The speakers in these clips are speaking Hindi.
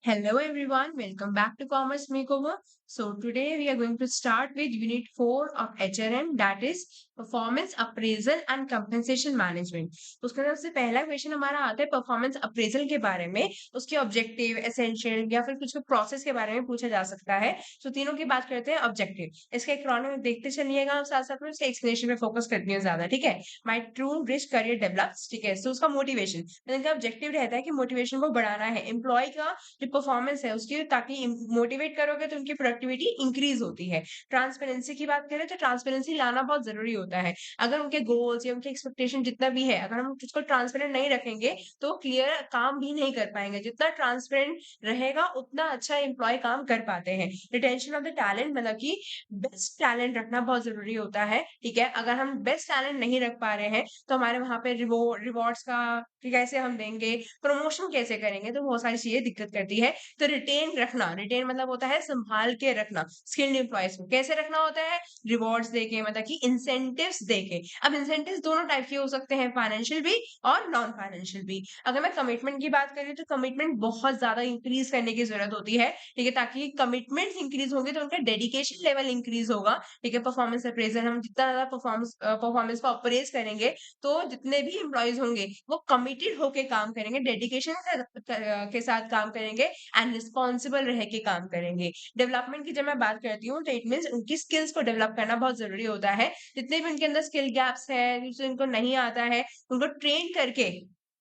Hello everyone, welcome back to Commerce Makeover. So today we are going to start with Unit 4 of HRM, that is Performance Appraisal and Compensation Management. उसका सबसे पहला क्वेश्चन हमारा आता है परफॉर्मेंस अप्रेजल के बारे में, उसके ऑब्जेक्टिव, एसेंशियल या फिर कुछ प्रोसेस के बारे में पूछा जा सकता है। तो तीनों की बात करते हैं ऑब्जेक्टिव। इसका एक्रोनिम देखते चलिएगा और साथ साथ में उसके एक्सप्लेनेशन पे फोकस करती हूँ ज्यादा, ठीक है। My true rich career develops, ठीक है। तो उसका मोटिवेशन, इनका ऑब्जेक्टिव रहता है कि मोटिवेशन को बढ़ाना है एम्प्लॉय का जो परफॉर्मेंस है उसकी, ताकि मोटिवेट करोगे तो उनकी प्रोडक्टिविटी इंक्रीज होती है। ट्रांसपेरेंसी की बात करें तो ट्रांसपेरेंसी लाना बहुत जरूरी होता है। अगर उनके गोल्स या उनके एक्सपेक्टेशन जितना भी है, अगर हम उसको ट्रांसपेरेंट नहीं रखेंगे तो क्लियर काम भी नहीं कर पाएंगे। जितना ट्रांसपेरेंट रहेगा उतना अच्छा एम्प्लॉय काम कर पाते हैं। रिटेंशन ऑफ द टैलेंट, मतलब कि बेस्ट टैलेंट रखना बहुत जरूरी होता है, ठीक है। अगर हम बेस्ट टैलेंट नहीं रख पा रहे हैं तो हमारे वहां पे रिवॉर्ड्स का कैसे हम देंगे, प्रमोशन कैसे करेंगे, तो बहुत सारी चीजें दिक्कत करती है। तो रिटेन रखना, रिटेन मतलब होता है संभाल के रखना। स्किल्ड एम्प्लॉयज को कैसे रखना होता है, रिवॉर्ड्स देके, मतलब कि इंसेंटिव्स देके। अब इंसेंटिव्स दोनों टाइप के हो सकते हैं, फाइनेंशियल भी और नॉन फाइनेंशियल भी। अगर मैं कमिटमेंट की बात करूँ तो कमिटमेंट बहुत ज्यादा इंक्रीज करने की जरूरत होती है, ठीक है। ताकि कमिटमेंट इंक्रीज होंगे तो उनका डेडिकेशन लेवल इंक्रीज होगा, ठीक है। परफॉर्मेंस अप्रेजल, हम जितना ज्यादा परफॉर्मेंस को अप्रेज करेंगे तो जितने भी एम्प्लॉयज होंगे वो कमिटेड होके काम करेंगे, डेडिकेशन के साथ काम करेंगे एंड रिस्पॉन्सिबल रह के काम करेंगे। डेवलपमेंट की जब मैं बात करती हूँ तो इट मीन्स उनकी स्किल्स को डेवलप करना बहुत जरूरी होता है। जितने भी उनके अंदर स्किल गैप्स है, जिससे उनको नहीं आता है, उनको ट्रेन करके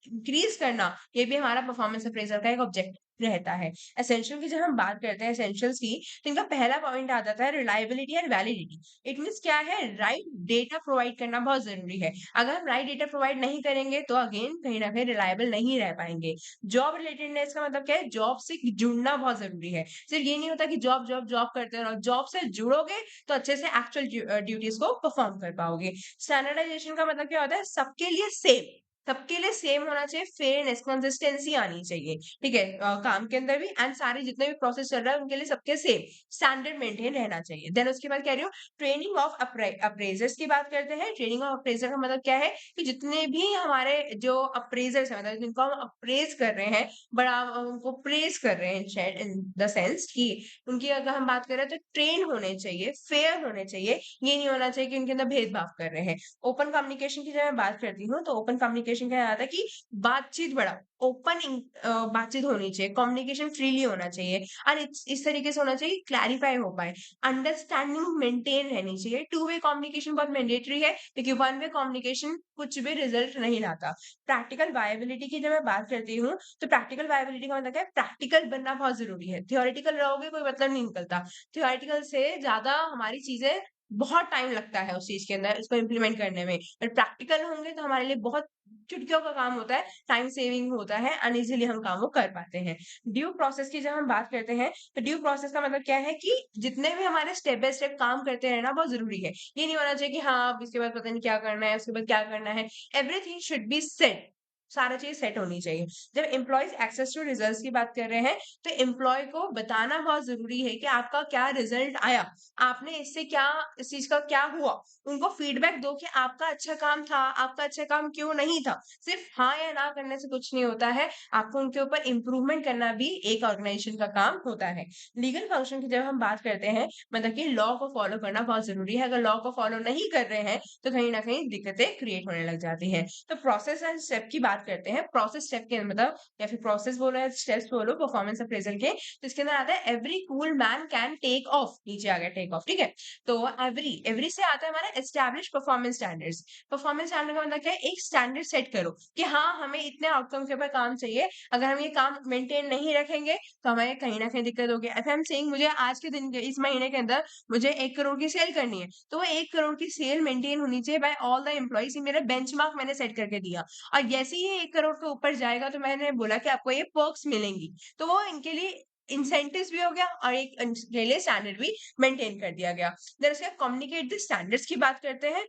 इंक्रीज करना, ये भी हमारा परफॉर्मेंस अप्रेजल का एक ऑब्जेक्टिव रहता है। एसेंशियल की जब हम बात करते हैं एसेंशियल्स की, तो इनका पहला पॉइंट आ जाता है reliability and validity. It means क्या है, राइट डेटा प्रोवाइड करना बहुत जरूरी है। अगर हम राइट डेटा प्रोवाइड नहीं करेंगे तो अगेन कहीं ना कहीं रिलायबल नहीं रह पाएंगे। जॉब रिलेटेडनेस का मतलब क्या है, जॉब से जुड़ना बहुत जरूरी है। सिर्फ ये नहीं होता कि जॉब जॉब जॉब करते रहो, जॉब से जुड़ोगे तो अच्छे से एक्चुअल ड्यूटीज को परफॉर्म कर पाओगे। स्टैंडर्डाइजेशन का मतलब क्या होता है, सबके लिए सेम, सबके लिए सेम होना चाहिए, फेयरनेस, कंसिस्टेंसी आनी चाहिए, ठीक है। काम के अंदर भी एंड सारे जितने भी प्रोसेस चल रहा है उनके लिए सबके सेम स्टैंडर्ड मेंटेन रहना चाहिए। देन उसके बाद कह रही हूँ ट्रेनिंग ऑफ अप्रेजर्स की बात करते हैं। ट्रेनिंग ऑफ अप्रेजर का मतलब क्या है कि जितने भी हमारे जो अप्रेजर्स है, मतलब जिनको हम अप्रेज कर रहे हैं, बड़ा उनको प्रेज कर रहे हैं इन द सेंस कि उनकी अगर हम बात करें तो ट्रेन होने चाहिए, फेयर होने चाहिए। ये नहीं होना चाहिए कि उनके अंदर भेदभाव कर रहे हैं। ओपन कम्युनिकेशन की जब मैं बात करती हूँ तो ओपन कम्युनिकेशन क्या आता है कि बातचीत बड़ा ओपन बातचीत होनी चाहिए, कम्युनिकेशन फ्रीली होना चाहिए और इस तरीके से होना चाहिए क्लैरिफाई हो पाए, अंडरस्टैंडिंग मेंटेन रहनी चाहिए। टू वे कम्युनिकेशन बहुत मैंडेटरी है क्योंकि वन वे कम्युनिकेशन कुछ भी रिजल्ट नहीं लाता। प्रैक्टिकल वायबिलिटी की जब मैं बात करती हूँ तो प्रैक्टिकल वायबिलिटी का मतलब क्या है, प्रैक्टिकल बनना बहुत जरूरी है। थियोरिटिकल रहोगे कोई मतलब नहीं निकलता। थियोरिटिकल से ज्यादा हमारी चीजें बहुत टाइम लगता है उस चीज के अंदर उसको इम्प्लीमेंट करने में, और प्रैक्टिकल होंगे तो हमारे लिए बहुत चुटकियों का काम होता है, टाइम सेविंग होता है एंड इजीली हम काम वो कर पाते हैं। ड्यू प्रोसेस की जब हम बात करते हैं तो ड्यू प्रोसेस का मतलब क्या है कि जितने भी हमारे स्टेप बाय स्टेप काम करते रहना बहुत जरूरी है। ये नहीं होना चाहिए कि हाँ अब इसके बाद पता नहीं क्या करना है, उसके बाद क्या करना है। एवरीथिंग शुड बी सेट, सारा चीज सेट होनी चाहिए। जब एम्प्लॉयज एक्सेस टू रिजल्ट्स की बात कर रहे हैं तो एम्प्लॉय को बताना बहुत जरूरी है कि आपका क्या रिजल्ट आया, आपने इससे क्या, इस चीज का क्या हुआ। उनको फीडबैक दो कि आपका अच्छा काम था, आपका अच्छा काम क्यों नहीं था। सिर्फ हाँ या ना करने से कुछ नहीं होता है, आपको उनके ऊपर इम्प्रूवमेंट करना भी एक ऑर्गेनाइजेशन का काम होता है। लीगल फंक्शन की जब हम बात करते हैं, मतलब कि लॉ को फॉलो करना बहुत जरूरी है। अगर लॉ को फॉलो नहीं कर रहे हैं तो कहीं ना कहीं दिक्कतें क्रिएट होने लग जाती है। तो प्रोसेस एंड स्टेप की बात करते हैं। प्रोसेस स्टेप के मतलब, या फिर प्रोसेस बोलो या स्टेप्स बोलो परफॉर्मेंस अप्रेजल के, तो इसके अंदर आता है every cool man can take off, नीचे आ गया टेक ऑफ, ठीक है। तो एवरी एवरी से आता है हमारा establish performance standards. Performance standard का मतलब क्या है, एक स्टैंडर्ड सेट करो कि हाँ हमें इतने आउटकम के ऊपर काम चाहिए, अगर हम ये काम मेंटेन नहीं रखेंगे तो हमें कहीं ना कहीं दिक्कत होगी। इफ आई एम सेइंग मुझे आज के दिन इस महीने के अंदर मुझे 1 करोड़ की सेल करनी है, तो वो 1 करोड़ की सेल मेंटेन होनी चाहिए बाय ऑल द एम्प्लॉइज। मेरा बेंचमार्क मैंने सेट करके दिया, और जैसे ही ये 1 करोड़ के ऊपर जाएगा तो मैंने बोला कि आपको ये पर्क्स मिलेंगी। तो वो इनके लिए इंसेंटिव्स भी हो गया और एक इनके लिए स्टैंडर्ड भी मेंटेन कर दिया गया। दरअसल कम्युनिकेट द स्टैंडर्ड्स की बात करते हैं।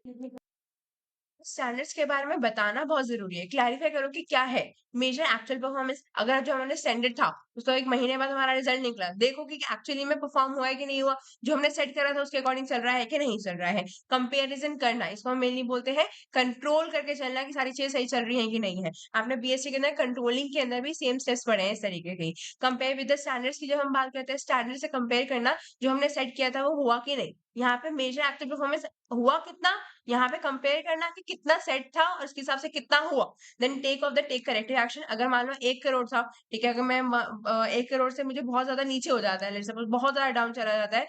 स्टैंडर्ड्स के बारे में बताना बहुत ज़रूरी है। क्लैरिफ़ाई करो कि क्या है? मेजर एक्चुअल परफ़ॉर्मेंस अगर जो हमारे स्टैंडर्ड था, उसका 1 महीने बाद हमारा रिज़ल्ट निकला। देखो कि एक्चुअली में परफ़ॉर्म हुआ है कि नहीं हुआ? जो हमने सेट करा था उसके अकॉर्डिंग चल रहा है कि नहीं चल रहा है? कंपैरिज़न करना, इसको हम मेनली बोलते हैं कंट्रोल करके चलना कि सारी चीज़ें सही चल रही हैं कि नहीं है। आपने बीएससी के अंदर कंट्रोलिंग के अंदर भी सेम स्टेप्स पढ़े हैं इस तरीके के ही। कंपेयर विद द स्टैंडर्ड्स की जब हम बात करते हैं, स्टैंडर्ड से कंपेयर करना, जो हमने सेट किया था वो हुआ कि नहीं? यहाँ पे मेजर एक्चुअल परफ़ॉर्मेंस हुआ कितना, यहाँ पे कंपेयर करना कि कितना सेट था और उसके हिसाब से कितना हुआ। Then take corrective action. अगर मान लो 1 करोड़ था, ठीक है? अगर मैं 1 करोड़ से मुझे बहुत ज़्यादा नीचे हो जाता है, लेट्स सपोज़ बहुत ज़्यादा डाउन चला जाता है,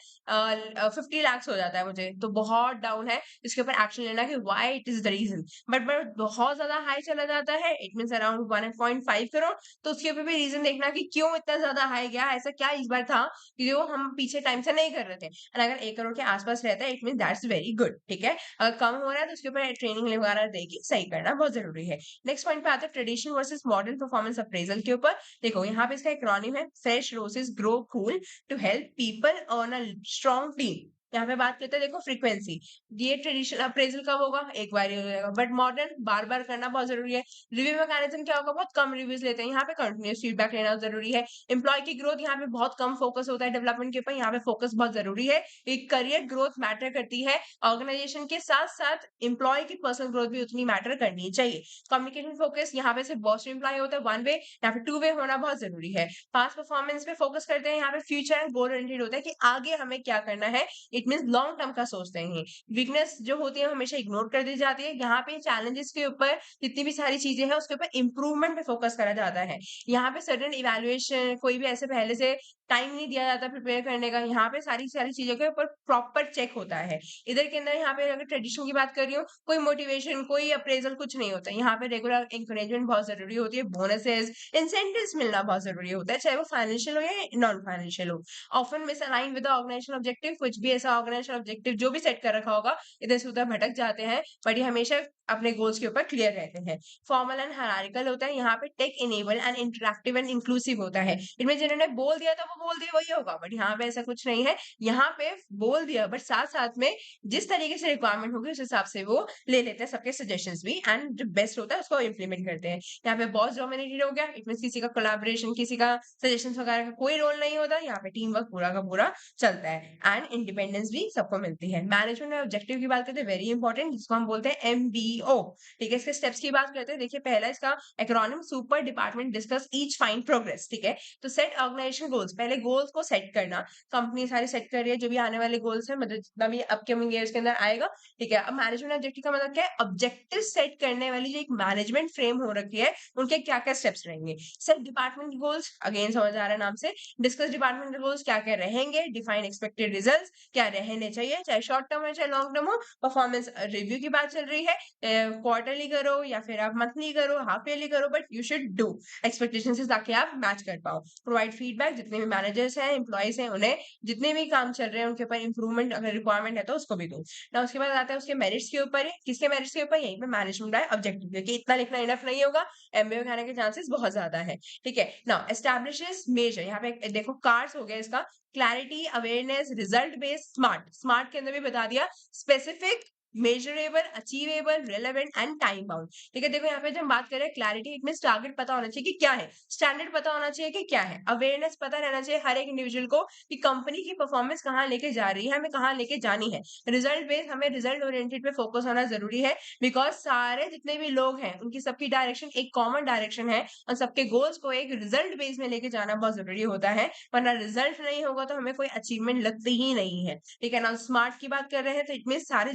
50 लाख्स हो जाता है मुझे, तो बहुत डाउन है, इसके ऊपर एक्शन लेना कि why it is the reason. But बहुत ज़्यादा हाई चला जाता है, इट मीन्स अराउंड 1.5 करोड़, तो उसके ऊपर भी रीज़न देखना कि क्यों इतना ज़्यादा हाई गया, ऐसा क्या इस बार था कि जो हम पीछे टाइम से नहीं कर रहे थे। और अगर 1 करोड़ के आस-पास रहता है, it means that's very good, ठीक है? अगर कम हो रहा है तो उसके ऊपर ट्रेनिंग वगैरह देके सही करना बहुत ज़रूरी है। नेक्स्ट पॉइंट पे आते हैं tradition versus modern performance appraisal के ऊपर। देखो यहाँ पे इसका एक्रोनिम है fresh roses grow cool to help people earn a strong team. यहाँ पे बात करते हैं देखो फ्रीक्वेंसी। ये ट्रेडिशनल अप्रेज़ल कब होगा? एक बार ही हो जाएगा। बट मॉडर्न बार-बार करना बहुत ज़रूरी है। रिव्यू मैकेनिज़्म क्या होगा? बहुत कम रिव्यूज़ लेते हैं। यहाँ पे कंटीन्यूअस फीडबैक लेना ज़रूरी है। एम्प्लॉयी की ग्रोथ यहाँ पे बहुत कम फोकस होता है डेवलपमेंट के ऊपर, यहाँ पे फोकस बहुत ज़रूरी है। एक करियर ग्रोथ मैटर करती है। ऑर्गेनाइजेशन के साथ-साथ एम्प्लॉयी की पर्सनल ग्रोथ भी उतनी मैटर करनी चाहिए। कम्युनिकेशन फोकस यहाँ पे सिर्फ बॉस टू एम्प्लॉयी होता है वन वे, यहाँ पे टू वे होना बहुत ज़रूरी है। पास्ट परफॉर्मेंस पे फोकस करते हैं, यहाँ पे फ्यूचर एंड गोल ओरिएंटेड होता है कि आगे हमें क्या करना है, इट मीन्स लॉन्ग टर्म का सोचते हैं। वीकनेस जो होती है हमेशा इग्नोर कर दी जाती है, यहाँ पे चैलेंजेस के ऊपर जितनी भी सारी चीज़ें हैं उसके ऊपर इम्प्रूवमेंट पे फोकस करा जाता है। यहाँ पे सडन इवैल्यूएशन कोई भी ऐसे पहले से टाइम नहीं दिया जाता प्रिपेयर करने का, यहाँ पे सारी सारी चीज़ों के ऊपर प्रॉपर चेक होता है। इधर के अंदर यहाँ पे अगर ट्रेडिशन की बात कर रही हूँ, कोई मोटिवेशन, कोई अप्रेज़ल कुछ नहीं होता है। यहाँ पे रेगुलर एनकरेजमेंट बहुत ज़रूरी होती है, बोनसेस, इंसेंटिव्स मिलना बहुत ज़रूरी होता है, चाहे वो फाइनेंशियल हो या नॉन फाइनेंशियल हो। Often misalign with the organisation objective, कुछ भी ऐसा ऑर्गेनाइजेशन ऑब्जेक्टिव जो भी सेट कर रखा होगा, इधर से उधर भटक जाते हैं, बट ये हमेशा अपने गोल्स के ऊपर क्लियर रहते हैं। फॉर्मल एंड हायरार्किकल होता है, यहाँ पे tech enable and interactive and inclusive होता है। इनमें जिन्होंने बोल दिया था वो बोल दिया वही होगा, बट यहाँ पे ऐसा कुछ नहीं है। यहाँ पे बोल दिया बट साथ-साथ में जिस तरीके से रिक्वायरमेंट होगी उस हिसाब से वो ले लेते हैं सबके सजेशंस भी, एंड जो बेस्ट होता है उसको इम्प्लीमेंट करते हैं। यहाँ पे बॉस डोमिनेटेड हो गया, इट मीन्स किसी का कोलैबोरेशन, किसी का सजेशंस वगैरह का कोई रोल नहीं होता, यहाँ पे टीम वर्क पूरा का पूरा चलता है, एंड इंडिपेंडेंस भी सबको मिलती है। मैनेजमेंट में ऑब्जेक्टिव की बात करते हैं, वेरी इंपॉर्टेंट, जिसको हम बोलते हैं एमबीओ। ठीक है, इसके स्टेप्स की बात करते हैं। देखिए पहला इसका acronym super department discuss each find progress, ठीक है? तो सेट ऑर्गेनाइजेशन गोल्स, पहले गोल्स को सेट करना। कंपनी सारी सेट कर रही है जो भी आने वाले गोल्स हैं, मतलब जितना भी अपकमिंग ईयर्स के अंदर आएगा, ठीक है? अब मैनेजमेंट ऑब्जेक्टिव का मतलब क्या है? ऑब्जेक्टिव सेट करने वाली जो एक मैनेजमेंट फ्रेम हो रखी है, उनके क्या-क्या स्टेप्स रहेंगे। सेट डिपार्टमेंट गोल्स, अगेन समझ आ रहा है नाम से। डिस्कस डिपार्टमेंट गोल्स, क्या-क्या रहेंगे, डिफाइन एक्सपेक्टेड रिजल्ट्स, क्या रहने चाहिए, चाहे शॉर्ट टर्म हो चाहे लॉन्ग टर्म हो। परफॉर्मेंस रिव्यू की बात चल रही है, क्वार्टरली करो या फिर आप मंथली करो, हाफ ईयरली करो, but you should do expectation से, ताकि आप मैच कर पाओ। प्रोवाइड फीडबैक, जितने भी मैनेजर्स हैं, एम्प्लॉइज हैं, उन्हें जितने भी काम चल रहे हैं उनके ऊपर इंप्रूवमेंट अगर रिक्वायरमेंट है तो उसको भी दो ना। उसके बाद आता है उसके मेरिट्स के ऊपर, किसके मेरिट्स के ऊपर? यहीं पे मैनेजमेंट है ऑब्जेक्टिव, क्योंकि इतना लिखना इनफ नहीं होगा, एमबीए खाने के चांसेस बहुत ज्यादा है। ठीक है ना, एस्टैब्लिशेस मेजर, यहाँ पे देखो कार्ड्स हो गया इसका, clarity, awareness, result based, smart. Smart के अंदर भी बता दिया, specific, measurable, achievable, relevant and time bound. ठीक है, देखो यहाँ पे जब हम बात करें क्लैरिटी, इट मींस टारगेट पता होना चाहिए कि क्या है, स्टैंडर्ड पता होना चाहिए कि क्या है, अवेयरनेस पता रहना चाहिए हर एक इंडिविजुअल को कि कंपनी की परफॉर्मेंस कहाँ लेके जा रही है, हमें कहाँ लेके जानी है। रिजल्ट बेस्ड, हमें रिजल्ट ओरिएंटेड पे फोकस होना जरूरी है, बिकॉज सारे जितने भी लोग हैं उनकी सबकी डायरेक्शन एक कॉमन डायरेक्शन है, और सबके गोल्स को एक रिजल्ट बेस में लेके जाना बहुत जरूरी होता है, वरना रिजल्ट नहीं होगा तो हमें कोई अचीवमेंट लगती ही नहीं है। ठीक है ना, स्मार्ट की बात कर रहे हैं तो इट मीन सारे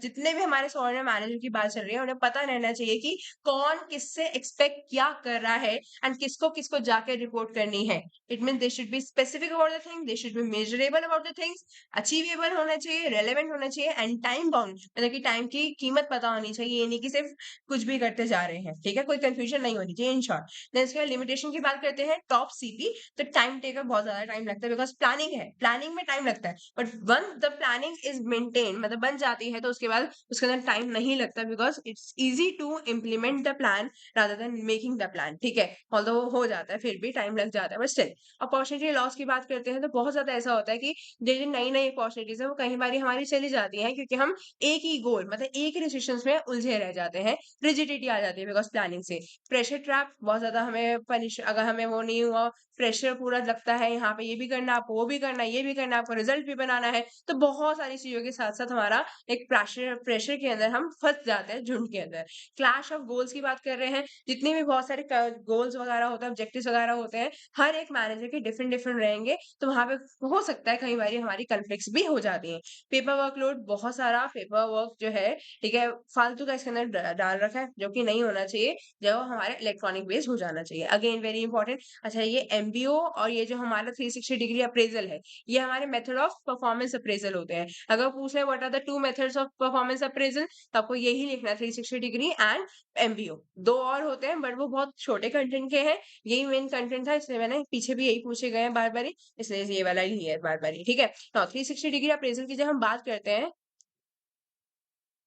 जितने भी हमारे सॉफ्टवेयर मैनेजर की बात चल रही है, उन्हें पता रहना चाहिए कि कौन किससे एक्सपेक्ट क्या कर रहा है, एंड किसको किसको जाके रिपोर्ट करनी है। It mean they should be specific about the thing, they should be measurable about the things, achievable होना चाहिए, रेलेवेंट होना चाहिए, एंड टाइम बाउंड, मतलब कि टाइम की कीमत पता होनी चाहिए, ये नहीं कि सिर्फ कुछ भी करते जा रहे हैं। ठीक है, कोई कंफ्यूजन नहीं होनी चाहिए इन शॉर्ट। देन इसके बाद लिमिटेशन की बात करते हैं, टॉप सीपी, तो टाइम टेकर बहुत ज्यादा टाइम लगता है, बिकॉज प्लानिंग है, प्लानिंग में टाइम लगता है, but one the planning is maintain, मतलब बन जाती है तो उसके बाद उसके अंदर टाइम नहीं लगता, because it's easy to implement the plan rather than making the plan. ठीक है, ऑल्दो वो हो जाता है, फिर भी टाइम लग जाता है, बट स्टिल अपॉर्चुनिटी लॉस की बात करते हैं तो बहुत ज्यादा ऐसा होता है कि जो नई नई अपॉर्चुनिटीज है वो कई बार हमारी चली जाती है, क्योंकि हम एक ही गोल मतलब एक ही डिसीजन में उलझे रह जाते हैं, रिजिडिटी आ जाती है बिकॉज प्लानिंग से। प्रेशर ट्रैप बहुत ज्यादा हमें पनिश, अगर हमें वो नहीं हुआ, प्रेशर पूरा लगता है यहाँ पे, ये भी करना है आपको, वो भी करना है, ये भी करना है आपको, रिजल्ट भी बनाना है, तो बहुत सारी चीजों के साथ साथ हमारा एक प्रेशर प्रेशर के अंदर हम फंस जाते हैं, झुंड के अंदर। क्लैश ऑफ गोल्स की बात कर रहे हैं, जितने भी बहुत सारे गोल्स वगैरह होते हैं, ऑब्जेक्टिव्स वगैरह होते हैं, हर एक मैनेजर के डिफरेंट डिफरेंट रहेंगे, तो वहां पे हो सकता है कई बार हमारी कॉन्फ्लिक्ट्स भी हो जाती है। पेपर वर्कलोड, बहुत सारा पेपर वर्क जो है, ठीक है, फालतू का इसके अंदर डाल रखा है, जो कि नहीं होना चाहिए, जो हमारे इलेक्ट्रॉनिक बेस्ड हो जाना चाहिए। Again very important. अच्छा, ये एमबीओ और ये जो हमारा 360 डिग्री अप्रेजल है, ये हमारे मेथड ऑफ परफॉर्मेंस अप्रेजल होते हैं। अगर पूछ ले what are the two methods of performance appraisal, तो आपको यही लिखना है, 360 डिग्री एंड एमबीओ। दो और होते हैं बट वो बहुत छोटे कंटेंट के हैं, यही मेन कंटेंट था, इसलिए मैंने पीछे भी यही पूछे गए हैं बार बार, इसलिए ये वाला ही है बार बार। ठीक है, तो 360 डिग्री अप्रेजल की जब हम बात करते हैं,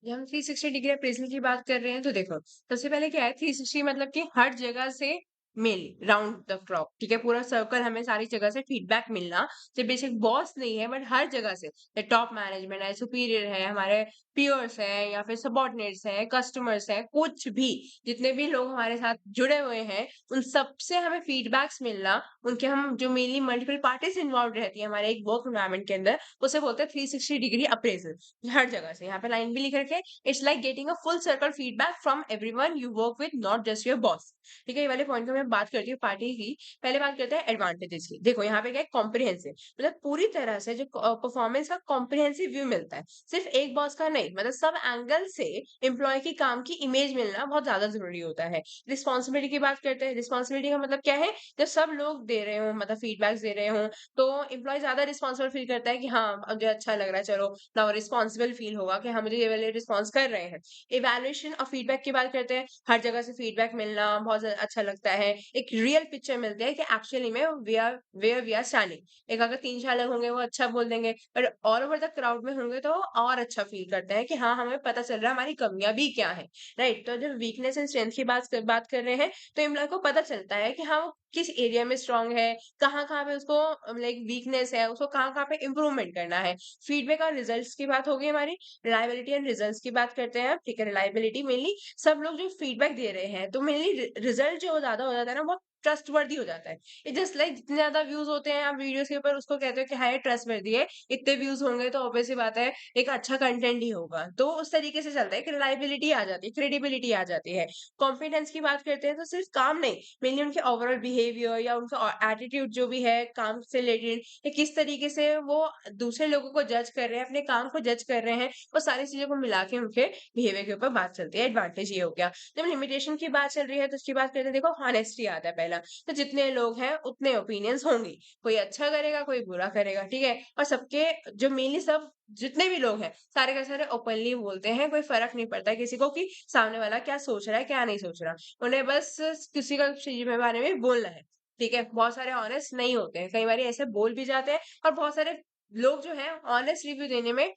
जब हम 360 डिग्री अप्रेजल की बात कर रहे हैं, तो देखो सबसे पहले क्या है, 360 मतलब कि हर जगह से मेल राउंड द क्लॉक। ठीक है, पूरा सर्कल, हमें सारी जगह से फीडबैक मिलना, जो बेसिक बॉस नहीं है बट हर जगह से, टॉप मैनेजमेंट है, सुपीरियर है, हमारे पियर्स है, या फिर सबॉर्डिनेट्स है, कस्टमर्स है, कुछ भी जितने भी लोग हमारे साथ जुड़े हुए हैं, उन सबसे हमें फीडबैक्स मिलना, उनके हम जो मेनली मल्टीपल पार्टीज इन्वॉल्व रहती है हमारे एक वर्क एनवायरमेंट के अंदर, उसे बोलते हैं 360 डिग्री अप्रेजल। हर जगह से, यहाँ पे लाइन भी लिख रखे, it's like getting a full circle feedback from everyone you work with, not just your boss. ठीक है, ये वाले पॉइंट को मैं बात करती हूँ पार्टी की। पहले बात करते हैं एडवांटेजेस की। देखो यहाँ पे क्या है, कॉम्प्रिहेंसिव, मतलब पूरी तरह से जो परफॉर्मेंस का कॉम्प्रिहेंसिव व्यू मिलता है, सिर्फ एक बॉस का नहीं, मतलब सब एंगल से एम्प्लॉय की काम की इमेज मिलना बहुत ज्यादा जरूरी होता है। रिस्पॉन्सिबिलिटी की बात करते हैं, रिस्पॉन्सिबिलिटी का मतलब क्या है, जब सब लोग दे रहे हो, मतलब फीडबैक्स दे रहे हो, तो एम्प्लॉय ज्यादा रिस्पॉन्सिबल फील करता है कि हाँ मुझे अच्छा लग रहा है, चलो ना रिस्पॉन्सिबल फील होगा कि हाँ मुझे ये वाले रिस्पॉन्स कर रहे हैं। इवैल्यूएशन और फीडबैक की बात करते हैं, हर जगह से फीडबैक मिलना बहुत अच्छा लगता है, एक रियल पिक्चर मिलती है कि एक्चुअली में we are where we are standing. एक अगर 3-4 लोग होंगे वो अच्छा बोल देंगे, पर ऑल ओवर द क्राउड में होंगे तो और अच्छा फील करते हैं कि हाँ हमें पता चल रहा है हमारी कमियां भी क्या है। राइट, तो जब वीकनेस एंड स्ट्रेंथ की बात कर रहे हैं, तो एम्प्लॉय को पता चलता है कि हाँ वो किस एरिया में स्ट्रांग है, कहाँ कहाँ पे उसको लाइक वीकनेस है, उसको कहाँ कहाँ पे इम्प्रूवमेंट करना है। फीडबैक और रिजल्ट्स की बात होगी हमारी, रिलायबिलिटी एंड रिजल्ट्स की बात करते हैं। ठीक है, रिलायबिलिटी मेनली सब लोग जो फीडबैक दे रहे हैं, तो मेनली रिजल्ट जो ज्यादा हो जाता है ना, बहुत ट्रस्टवर्दी हो जाता है। इट जस्ट लाइक जितने ज्यादा व्यूज होते हैं आप वीडियोस के ऊपर, उसको कहते हो कि हाँ ये ट्रस्टवर्दी है, इतने व्यूज होंगे तो ऑब्वियस सी बात है एक अच्छा कंटेंट ही होगा, तो उस तरीके से चलता है कि रिलायबिलिटी आ जाती है, क्रेडिबिलिटी आ जाती है। कॉन्फिडेंस की बात करते हैं तो सिर्फ काम नहीं, मेनली उनके ओवरऑल बिहेवियर या उनका एटीट्यूड जो भी है काम से रिलेटेड, या किस तरीके से वो दूसरे लोगों को जज कर रहे हैं, अपने काम को जज कर रहे हैं, वो सारी चीजों को मिला के उनके बिहेवियर के ऊपर बात चलती है। एडवांटेज ये हो गया। जब लिमिटेशन की बात चल रही है तो उसकी बात करते हैं, देखो हॉनेस्टी आता है पहला, तो जितने लोग हैं उतने ओपिनियंस होंगे, कोई अच्छा करेगा कोई बुरा करेगा। ठीक है, और सबके जो मेनली सब जितने भी लोग हैं सारे के सारे ओपनली बोलते हैं, कोई फर्क नहीं पड़ता किसी को कि सामने वाला क्या सोच रहा है क्या नहीं सोच रहा, उन्हें बस किसी का चीज के बारे में बोलना है। ठीक है, बहुत सारे ऑनेस्ट नहीं होते हैं, कई बार ऐसे बोल भी जाते हैं, और बहुत सारे लोग जो है ऑनेस्ट रिव्यू देने में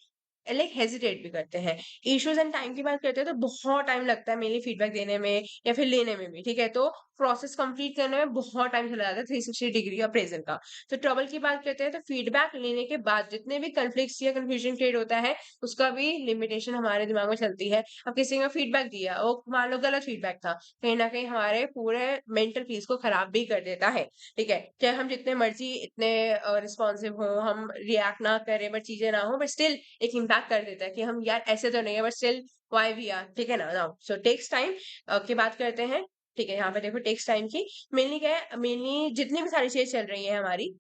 लाइक हेजिटेट भी करते हैं। इश्यूज एंड टाइम की बात करते हैं तो बहुत टाइम लगता है मेनली फीडबैक देने में या फिर लेने में भी। ठीक है, तो प्रोसेस कंप्लीट करने में बहुत टाइम चला जाता है 360 डिग्री अप्रेजल का। तो ट्रबल की बात करते हैं तो फीडबैक लेने के बाद जितने भी कन्फ्लिक्ट्स या कंफ्यूजन क्रिएट होता है, उसका भी लिमिटेशन हमारे दिमाग में चलती है। अब किसी ने फीडबैक दिया, वो मान लो गलत फीडबैक था, कहीं ना कहीं हमारे पूरे मेंटल पीस को खराब भी कर देता है। ठीक है, चाहे हम जितने मर्जी इतने रिस्पॉन्सिव हो, हम रिएक्ट ना करें बट चीजें ना हो, बट स्टिल एक इम्पैक्ट कर देता है कि हम यार ऐसे तो नहीं है, but still why we are. ठीक है ना, नाउ सो टेक्स टाइम की बात करते हैं। ठीक है, यहाँ पे देखो टेक्स टाइम की मेनली क्या है, मेनली जितनी भी सारी चीजें चल रही है हमारी,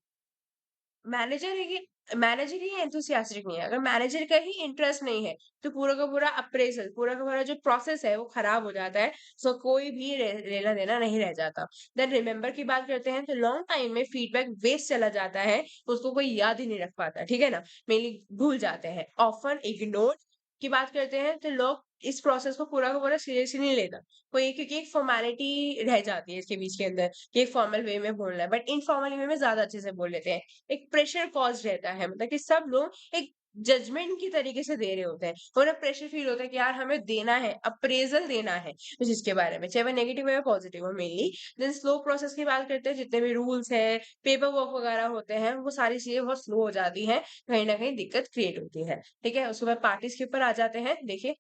मैनेजर ही मैनेजर ही एंथुसियास्टिक नहीं है, अगर मैनेजर का ही इंटरेस्ट नहीं है, तो पूरा का पूरा अप्रेजल, पूरा का पूरा जो प्रोसेस है वो खराब हो जाता है। सो कोई भी लेना देना नहीं रह जाता। देन रिमेंबर की बात करते हैं तो लॉन्ग टाइम में फीडबैक वेस्ट चला जाता है, उसको कोई याद ही नहीं रख पाता। ठीक है ना, मेनली भूल जाते हैं, ऑफन इग्नोर की बात करते हैं तो लोग इस प्रोसेस को पूरा का पूरा सीरियसली नहीं लेता कोई, क्योंकि एक फॉर्मेलिटी रह जाती है इसके बीच के अंदर कि एक फॉर्मल वे में बोलना है, बट इनफॉर्मल वे में ज्यादा अच्छे से बोल लेते हैं। एक प्रेशर कॉज रहता है, मतलब कि सब लोग एक जजमेंट की तरीके से दे रहे होते हैं। उन्हें प्रेशर फील होता है कि यार हमें देना है, अप्रेज़ल देना है उस चीज़ के बारे में, चाहे वो नेगेटिव हो या पॉजिटिव हो मेनली। देन स्लो प्रोसेस की बात करते हैं, जितने भी रूल्स हैं, पेपर वर्क वगैरह होते हैं, वो सारी चीज़ें बहुत स्लो हो जाती हैं, कहीं न कहीं दिक्कत क्रिएट होती है। ठीक है? उसके बाद पार्टीज़ के ऊपर आ जाते हैं। देखिए,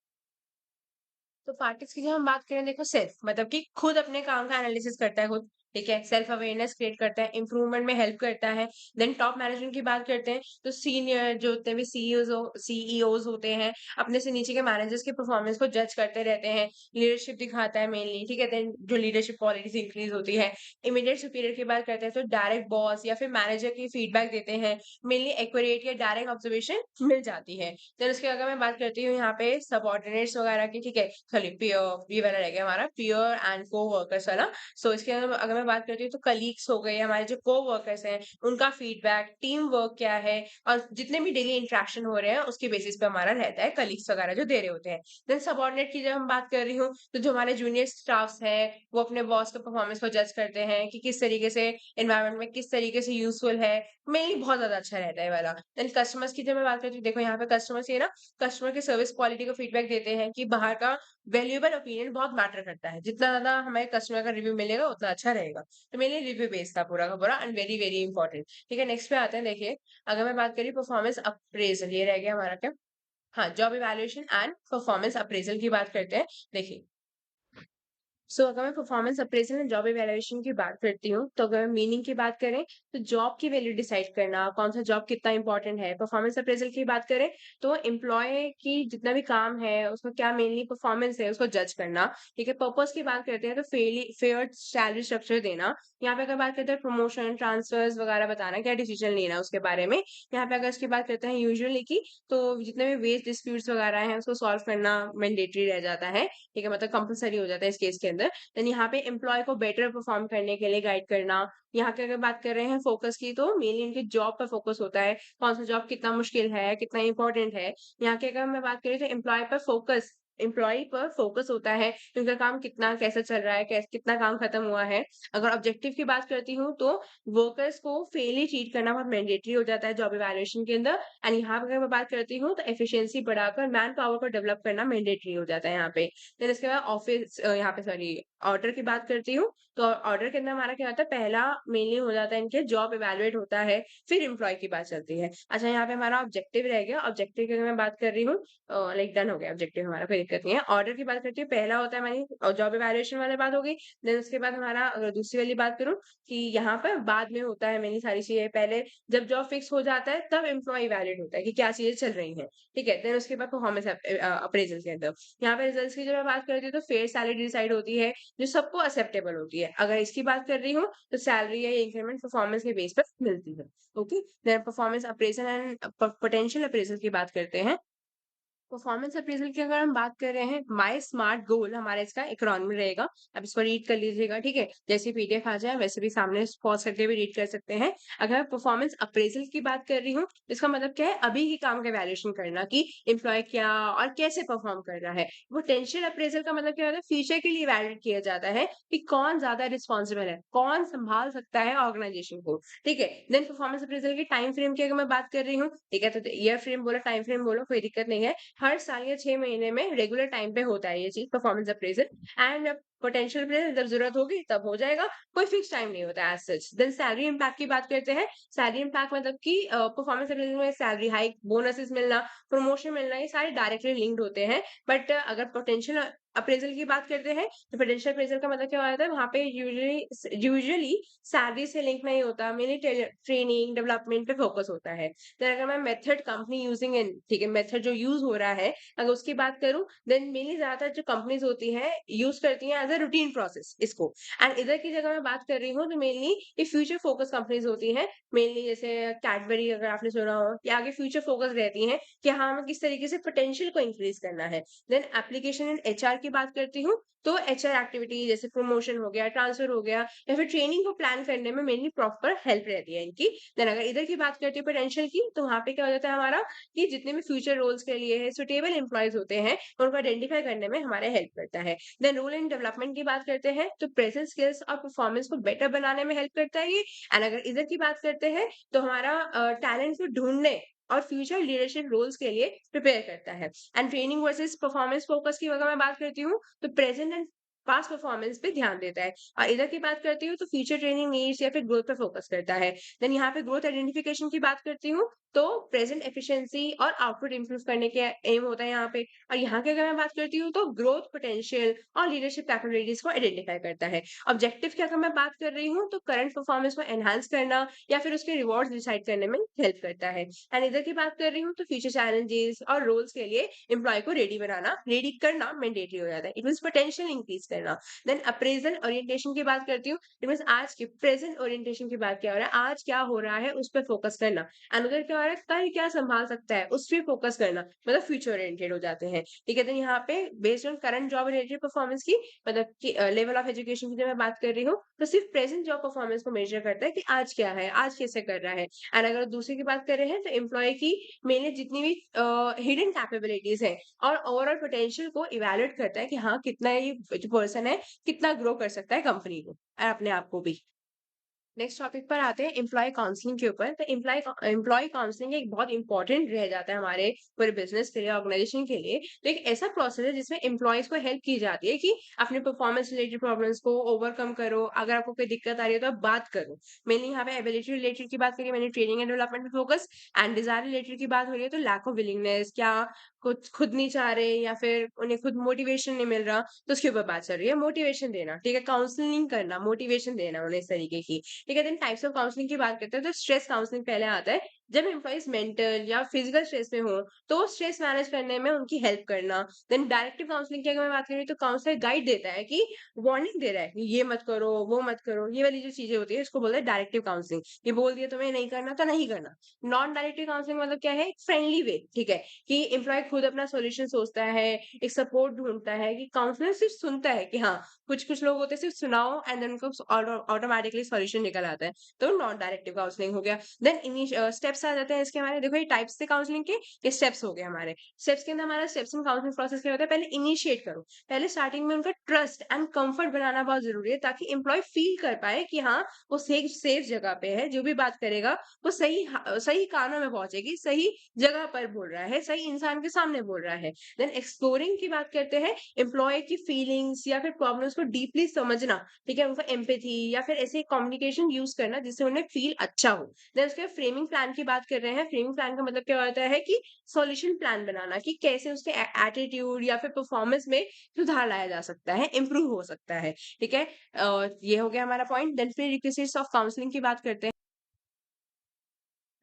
तो पार्टिस की जब हम बात करें, देखो सेल्फ मतलब कि खुद अपने काम का एनालिसिस करता है खुद, ठीक है? सेल्फ अवेयरनेस क्रिएट करता है, इम्प्रूवमेंट में हेल्प करता है। देन टॉप मैनेजमेंट की बात करते हैं, तो सीनियर जो जितने भी सीईओज़ होते हैं, अपने से नीचे के मैनेजर्स के परफॉर्मेंस को जज करते रहते हैं, लीडरशिप दिखाता है मेनली, ठीक है? देन जो लीडरशिप क्वालिटीज़ इंक्रीज़ होती है। इमीडिएट सुपीरियर की बात करते हैं, तो डायरेक्ट बॉस या फिर मैनेजर की फीडबैक देते हैं, मेनली एक्यूरेट या डायरेक्ट ऑब्जर्वेशन मिल जाती है। देन उसके अगर मैं बात करती हूँ यहाँ पे सबऑर्डिनेट्स वगैरह की, ठीक है? सॉरी पीयर ये वाला रह गया हमारा पीयर एंड कोवर्कर्स वाला। सो इसके अंदर अगर मैं बात करती हूँ, तो कलीग्स हो गए, हमारे जो कोवर्कर्स हैं, उनका फीडबैक, टीम वर्क क्या है और जितने भी डेली इंटरेक्शन हो रहे हैं, उसके बेसिस पे हमारा रहता है कलीग्स वगैरह जो दे रहे होते हैं। देन सबऑर्डिनेट की जब हम बात कर रही हूँ, तो जो हमारे जूनियर स्टाफ्स हैं, वो अपने बॉस के परफॉर्मेंस को जज करते हैं कि किस तरीके से एनवायरनमेंट में किस तरीके से यूज़फुल है। मेनली बहुत ज़्यादा अच्छा रहता है ये वाला। देन कस्टमर्स की जब मैं बात करती हूँ, देखो यहाँ पे कस्टमर्स ये ना कस्टमर की सर्विस क्वालिटी को फीडबैक देते हैं कि बाहर का वैल्यूएबल ओपिनियन बहुत मैटर करता है। जितना ज़्यादा हमें कस्टमर का रिव्यू मिलेगा, उतना अच्छा रहेगा। तो मेरे लिए रिव्यू बेस्ड था पूरा का पूरा एंड वेरी, वेरी इंपॉर्टेंट। ठीक है, नेक्स्ट पे आते हैं। देखिए, अगर मैं बात करी परफॉर्मेंस अप्रेज़ल, ये रह गया हमारा क्या? हाँ, job evaluation and performance appraisal की बात करते हैं। देखिए, अगर मैं performance appraisal and job evaluation की बात करती हूँ, तो अगर मीनिंग की बात करें, तो जॉब की वैल्यू डिसाइड करना, कौन-सा जॉब कितना इम्पोर्टेंट है। परफॉर्मेंस अप्रेज़ल की बात करें, तो एम्प्लॉयी की जितना भी काम है, उसका क्या मेनली परफॉर्मेंस है, उसको जज करना। ठीक है, पर्पज़ की बात करते हैं, तो फेयर सैलरी स्ट्रक्चर देना। यहाँ पे अगर बात करते हैं प्रमोशन, ट्रांसफर्स वगैरह बताना, क्या डिसीजन लेना है उसके बारे में। यहाँ पे अगर इसकी बात करते हैं यूजुअली की, तो जितने भी वेज डिस्प्यूट्स वगैरह हैं, उसको सॉल्व करना मैंडेटरी रह जाता है। ठीक है, मतलब कंपल्सरी हो जाता है इस केस के अंदर। देन यहाँ पे एम्प्लॉयी को बेटर परफॉर्म करने के लिए गाइड करना। यहाँ की अगर बात कर रहे हैं फोकस की, तो मेनली इनके जॉब पर फोकस होता है, कौन सा जॉब कितना मुश्किल है, कितना इंपॉर्टेंट है। यहाँ की अगर मैं बात करें, तो एम्प्लॉय पर फोकस होता है कि उनका काम कितना कैसा चल रहा है, कितना काम खत्म हुआ है। अगर ऑब्जेक्टिव की बात करती हूँ, तो वर्कर्स को फेयरली ट्रीट करना बहुत मैंडेटरी हो जाता है जॉब इवैल्यूएशन के अंदर। एंड यहाँ पे अगर मैं बात करती हूँ, तो एफिशिएंसी बढ़ाकर मैन पावर को डेवलप करना मैंडेटरी हो जाता है यहाँ पे। फिर इसके बाद यहाँ पे सॉरी ऑर्डर की बात करती हूँ, तो ऑर्डर के अंदर हमारा क्या होता है, पहला मेनली हो जाता है इनके जॉब इवैल्यूएट होता है, फिर एम्प्लॉयी की बात चलती है। अच्छा, यहाँ पे हमारा ऑब्जेक्टिव रह गया। ऑब्जेक्टिव की अगर मैं बात कर रही हूँ, लाइक डन हो गया ऑब्जेक्टिव हमारा, कोई दिक्कत नहीं है। ऑर्डर की बात करती हूँ, पहला होता है हमारी जॉब इवैल्यूएशन वाली बात हो गई। देन उसके बाद हमारा अगर दूसरी वाली बात करूँ, कि यहाँ पर बाद में होता है मेनली सारी चीज़ें। पहले जब जॉब फिक्स हो जाता है, तब एम्प्लॉयी इवैल्यूएट होता है कि क्या चीज़ें चल रही हैं। ठीक है? देन उसके बाद परफॉर्मेंस अप्रेज़ल के अंदर। यहाँ पे रिजल्ट्स की जब मैं बात करती हूँ, तो फेयर सैलरी डिसाइड होती है, जो सबको एक्सेप्टेबल होती है। अगर इसकी बात कर रही हूँ, तो सैलरी या इंक्रीमेंट परफॉर्मेंस के बेस पर मिलती है। Okay? Then performance appraisal and potential appraisal की बात करते हैं। परफॉर्मेंस अप्रेज़ल की अगर हम बात कर रहे हैं, माय स्मार्ट गोल हमारा इसका एक्रोनिम में रहेगा। आप इसको रीड कर लीजिएगा, ठीक है? जैसे पीडीएफ आ जाए, वैसे भी सामने पॉज़ करके भी रीड कर सकते हैं। अगर मैं परफॉर्मेंस अप्रेज़ल की बात कर रही हूँ, इसका मतलब क्या है, अभी के काम का वैल्यूएशन करना कि एम्प्लॉयी क्या और कैसे परफॉर्म कर रहा है। पोटेंशियल अप्रेज़ल का मतलब क्या होता है, फ्यूचर के लिए इवैल्यूएट किया जाता है कि कौन ज़्यादा रिस्पॉन्सिबल है, कौन सँभाल सकता है ऑर्गनाइज़ेशन को, ठीक है? देन परफॉर्मेंस अप्रेज़ल की टाइम फ्रेम की अगर मैं बात कर रही हूँ, ठीक है? तो ईयर फ्रेम बोलो, टाइम फ्रेम बोलो, कोई दिक्कत नहीं है। हर साल या 6 महीने में रेगुलर टाइम पे होता है ये चीज़ performance appraisal. And potential appraisal जब ज़रूरत होगी तब हो जाएगा, कोई फिक्स टाइम नहीं होता as such. Then salary impact की बात करते हैं। सैलरी इम्पैक्ट मतलब कि परफॉर्मेंस अप्रेज़ल में सैलरी हाइक, बोनसेस मिलना, प्रमोशन मिलना, ये सारे डायरेक्टली लिंक्ड होते हैं। बट अगर पोटेंशियल अप्रेज़ल की बात करते हैं, तो पोटेंशियल अप्रेज़ल का मतलब क्या हो जाता है, वहाँ पे यूजुअली सैलरी से लिंक नहीं होता, मेनली ट्रेनिंग, डेवलपमेंट पे फोकस होता है। देन अगर मैं मेथड कंपनी यूजिंग इन, ठीक है, मेथड जो यूज़ हो रहा है, अगर उसकी बात करूँ, देन मेनली ज़्यादातर जो कंपनीज़ होती हैं, यूज़ करती हैं एज़ अ रूटीन प्रोसेस इसको। एंड इधर की जगह मैं बात कर रही हूँ, तो मेनली ये फ्यूचर फोकस कंपनीज़ होती हैं। मेनली जैसे कैडबरी अगर आपने सुना हो, ये आगे फ्यूचर फोकस रहती हैं कि हाँ, हमें किस तरीके से पोटेंशियल को इंक्रीज़ करना है। देन एप्लीकेशन इन एचआर की बात करती हूँ, तो एचआर एक्टिविटी जैसे प्रमोशन हो गया, ट्रांसफर हो गया या फिर ट्रेनिंग को प्लान करने में मेनली प्रॉपर हेल्प रहती है इनकी। देन अगर इधर की बात करती हूँ पोटेंशियल की, तो वहाँ पे क्या हो जाता है हमारा, कि जितने भी फ्यूचर रोल्स के लिए सुटेबल एम्प्लॉइज होते हैं, उनको आइडेंटिफाई करने में हमारे हेल्प करता है। देन रोल एंड डेवलपमेंट की बात करते हैं, तो प्रेजेंट स्किल्स और परफॉर्मेंस को बेटर बनाने में हेल्प करता है ये। एंड अगर इधर की बात करते हैं, तो हमारा टैलेंट को ढूंढने और फ्यूचर लीडरशिप रोल्स के लिए प्रिपेयर करता है। And training versus performance focus की अगर मैं बात करती हूँ, तो प्रेजेंट एंड पास्ट परफॉर्मेंस पे ध्यान देता है। और इधर की बात करती हूँ तो फ्यूचर ट्रेनिंग नीड्स या फिर ग्रोथ पे फोकस करता है। देन यहाँ पे ग्रोथ आइडेंटिफिकेशन की बात करती हूँ, तो प्रेजेंट एफिशिएंसी और आउटपुट इंप्रूव करने के एम होता है यहाँ पे। और यहाँ की अगर मैं बात करती हूँ, तो ग्रोथ पोटेंशियल और लीडरशिप कैपेबिलिटीज को आइडेंटिफाई करता है। ऑब्जेक्टिव की अगर मैं बात कर रही हूँ, तो करंट परफॉर्मेंस को एनहांस करना या फिर उसके रिवॉर्ड्स डिसाइड करने में हेल्प करता है। एंड इधर की बात कर रही हूँ, तो फ्यूचर चैलेंजेस और रोल्स के लिए एम्प्लॉय को रेडी करना मैंडेटरी हो जाता है। इट मीन्स पोटेंशियल इंक्रीज करना। देन अप्रेजल ओरिएंटेशन की बात करती हूँ, इट मीन्स आज की प्रेजेंट ओरिएंटेशन की बात क्या हो रहा है, आज क्या हो रहा है उस पर फोकस करना। एंड उधर क्या हो रहा है, कल क्या संभाल सकता है उस पर फोकस करना, मतलब फ्यूचर ओरिएंटेड हो जाते हैं। ठीक है, तो यहाँ पे based on current job related performance की, मतलब कि लेवल ऑफ एजुकेशन की जब मैं बात कर रही हूँ, तो सिर्फ प्रेजेंट जॉब परफॉर्मेंस को मेजर करता है कि आज क्या है, आज कैसे कर रहा है। एंड अगर दूसरे की बात कर रहे हैं, तो एम्प्लॉय की मेनली जितनी भी हिडन कैपेबिलिटीज है और ओवरऑल पोटेंशियल को इवेलुएट करता है कि हाँ, कितना ये जो पर्सन है कितना ग्रो कर सकता है कंपनी को और अपने आप को भी। नेक्स्ट टॉपिक पर आते हैं एम्प्लॉय काउंसलिंग के ऊपर। तो एम्प्लॉय काउंसलिंग एक बहुत इंपॉर्टेंट रह जाता है हमारे पूरे बिजनेस के लिए, ऑर्गेनाइजेशन के लिए। तो एक ऐसा प्रोसेस है जिसमें एम्प्लॉयज को हेल्प की जाती है कि अपने परफॉर्मेंस रिलेटेड प्रॉब्लम्स को ओवरकम करो। अगर आपको कोई दिक्कत आ रही है तो आप बात करो। मेनली यहाँ पे एबिलिटी रिलेटेड की बात करी मैंने, ट्रेनिंग एंड डेवलपमेंट पे फोकस। एंड डिजायर रिलेटेड की बात हो रही है, तो लैक ऑफ विलिंगनेस, क्या कुछ खुद नहीं चाह रहे या फिर उन्हें खुद मोटिवेशन नहीं मिल रहा, तो उसके ऊपर बात चल रही है। मोटिवेशन देना, ठीक है, काउंसलिंग करना, मोटिवेशन देना उन्हें इस तरीके की। ठीक है, देन टाइप्स ऑफ काउंसलिंग की बात करते हैं, तो स्ट्रेस काउंसलिंग पहले आता है। जब एम्प्लॉइज मेंटल या फिजिकल स्ट्रेस में हो, तो स्ट्रेस मैनेज करने में उनकी हेल्प करना। देन डायरेक्टिव काउंसलिंग की अगर मैं बात करूँ, तो काउंसलर गाइड देता है कि वार्निंग दे रहा है कि ये मत करो, वो मत करो, ये वाली जो चीजें होती है इसको बोलते हैं डायरेक्टिव काउंसलिंग। ये बोल दिया तुम्हें नहीं करना तो नहीं करना। नॉन डायरेक्टिव काउंसलिंग मतलब क्या है, फ्रेंडली वे, ठीक है, कि एम्प्लॉय खुद अपना सॉल्यूशन सोचता है, एक सपोर्ट ढूंढता है, कि काउंसलर सिर्फ सुनता है कि हाँ, कुछ कुछ लोग होते हैं सिर्फ सुनाओ एंड देन उनको ऑटोमेटिकली सॉल्यूशन निकल आता है, तो नॉन डायरेक्टिव काउंसलिंग हो गया। देन स्टेप्स आ जाते हैं इसके हमारे, देखो ये टाइप्स थे काउंसलिंग के, ये स्टेप्स हो गए हमारे। स्टेप्स के अंदर हमारा स्टेप्स इन काउंसलिंग प्रोसेस क्या होता है, पहले इनिशिएट करो। पहले स्टार्टिंग में उनका ट्रस्ट एंड कंफर्ट बनाना बहुत जरूरी है, ताकि एम्प्लॉय फील कर पाए कि हाँ, वो सेफ जगह पे है, जो भी बात करेगा वो सही कानों में पहुंचेगी, सही जगह पर बोल रहा है, सही इंसान के सामने बोल रहा है। देन एक्सप्लोरिंग की बात करते हैं, एम्प्लॉय की फीलिंग्स या फिर प्रॉब्लम्स को डीपली समझना, ठीक है, उनका एम्पैथी या फिर ऐसे कम्युनिकेशन यूज करना जिससे उन्हें फील अच्छा हो। देन उसके फ्रेमिंग प्लान की बात कर रहे हैं। फ्रेमिंग प्लान का मतलब क्या होता है कि सॉल्यूशन प्लान बनाना, कि कैसे उसके एटीट्यूड या फिर परफॉर्मेंस में सुधार लाया जा सकता है, इंप्रूव हो सकता है। ठीक है, ये हो गया हमारा point. Then prerequisites of counselling की बात करते हैं।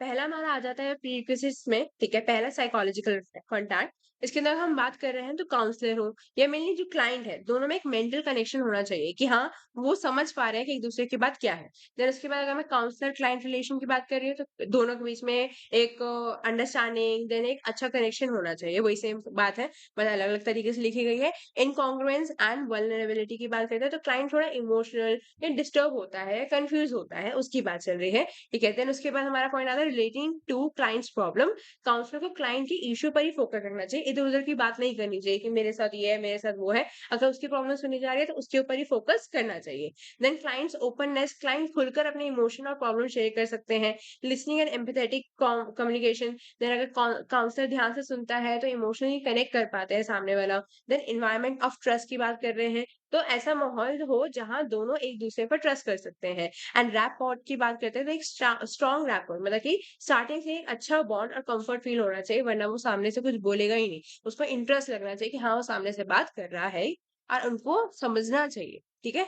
पहला हमारा आ जाता है प्रीरिक्विजिट्स में, ठीक है, पहला साइकोलॉजिकल कॉन्टैक्ट। इसके अंदर हम बात कर रहे हैं, तो काउंसलर हो या मेनली जो क्लाइंट है, दोनों में एक मेंटल कनेक्शन होना चाहिए कि हाँ, वो समझ पा रहे हैं कि एक दूसरे की बात क्या है। देन उसके बाद अगर मैं काउंसलर क्लाइंट रिलेशन की बात कर रही हूँ, तो दोनों के बीच में एक अंडरस्टैंडिंग, देन एक अच्छा कनेक्शन होना चाहिए, वही सेम बात है, बस अलग अलग तरीके से लिखी गई है। इनकॉन्ग्रुएंस एंड वल्नरेबिलिटी की बात करते हैं, तो क्लाइंट थोड़ा इमोशनल या डिस्टर्ब होता है, कंफ्यूज होता है, उसकी बात चल रही है। ठीक है, देन उसके बाद हमारा पॉइंट आता है relating to clients problem. Counsellor को क्लाइंट की इश्यू पर ही फोकस रखना चाहिए, इधर उधर की बात नहीं करनी चाहिए कि मेरे साथ ये है, मेरे साथ वो है। अगर उसकी प्रॉब्लम सुनी जा रही है, तो उसके ऊपर ही फोकस करना चाहिए। देन क्लाइंट्स ओपननेस, क्लाइंट खुलकर अपने इमोशन और प्रॉब्लम शेयर कर सकते हैं। Listening and empathetic communication, then अगर काउंसलर ध्यान से सुनता है, तो इमोशनली कनेक्ट कर पाते हैं सामने वाला। देन एनवायरमेंट ऑफ ट्रस्ट की बात कर रहे हैं, तो ऐसा माहौल हो जहां दोनों एक दूसरे पर ट्रस्ट कर सकते हैं। एंड रैपॉर्ट की बात करते हैं, तो एक स्ट्रॉन्ग रैपॉर्ट, मतलब कि स्टार्टिंग से एक अच्छा बॉन्ड और कंफर्ट फील होना चाहिए, वरना वो सामने से कुछ बोलेगा ही नहीं। उसको इंटरेस्ट लगना चाहिए कि हाँ, वो सामने से बात कर रहा है और उनको समझना चाहिए। ठीक है,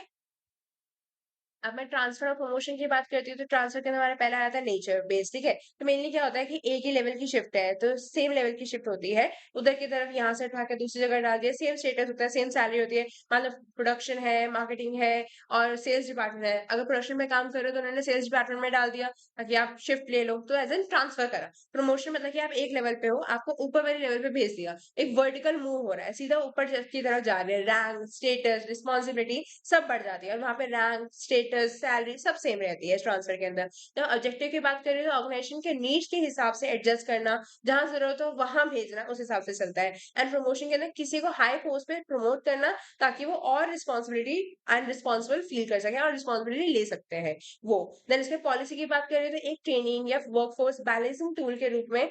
अब मैं ट्रांसफर और प्रमोशन की बात करती हूँ, तो ट्रांसफर के अंदर हमारा पहला आता है नेचर बेस, ठीक है। तो मेनली क्या होता है कि एक ही लेवल की शिफ्ट है, तो सेम लेवल की शिफ्ट होती है, उधर की तरफ यहाँ से उठा के दूसरी जगह डाल दिया, सेम स्टेटस होता है, सेम सैलरी होती है। मतलब प्रोडक्शन है, मार्केटिंग है और सेल्स डिपार्टमेंट है, अगर प्रोडक्शन में काम कर रहे हो तो उन्होंने सेल्स डिपार्टमेंट में डाल दिया ताकि आप शिफ्ट ले लो, तो एज एन ट्रांसफर करा। प्रमोशन मतलब कि आप एक लेवल पे हो, आपको ऊपर वाले लेवल पे भेज दिया, एक वर्टिकल मूव हो रहा है, सीधा ऊपर की तरफ जा रहे हैं, रैंक, स्टेटस, रिस्पॉन्सिबिलिटी सब बढ़ जाती है, और वहां पे रैंक, स्टेटस स्टेटस, सैलरी सब सेम रहती है इस ट्रांसफर के अंदर। तो ऑब्जेक्टिव की बात करें तो ऑर्गेनाइजेशन के नीड्स के हिसाब से एडजस्ट करना, जहाँ ज़रूरत हो वहाँ भेजना, उस हिसाब से चलता है। एंड प्रमोशन के अंदर किसी को हाई पोस्ट पे प्रमोट करना ताकि वो और रिस्पॉन्सिबिलिटी एंड रिस्पॉन्सिबल फील कर सकें और रिस्पॉन्सिबिलिटी ले सकते हैं वो। देन इसमें पॉलिसी की बात करें तो एक ट्रेनिंग या वर्कफोर्स बैलेंसिंग टूल के रूप में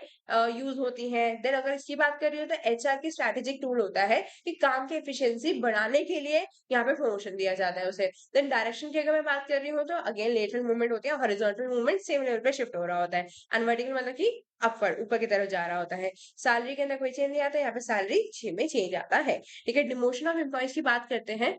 यूज होती है। देन अगर इसकी बात करिए तो एचआर की स्ट्रैटेजिक टूल होता है कि काम की एफिशिएंसी बढ़ाने के लिए यहाँ पे प्रमोशन दिया जाता है उसे। देन डायरेक्शन की अगर मैं बात कर रही हूँ तो अगेन लेटरल मूवमेंट होती है, हॉरिजॉन्टल मूवमेंट सेम लेवल पे शिफ्ट हो रहा होता है। एंड वर्टिकल मतलब कि अपवर्ड ऊपर की तरफ जा रहा होता है। सैलरी के अंदर कोई चेंज नहीं आता, यहाँ पे सैलरी में चेंज आता है। ठीक है, डिमोशन ऑफ एम्प्लॉयज की बात करते हैं।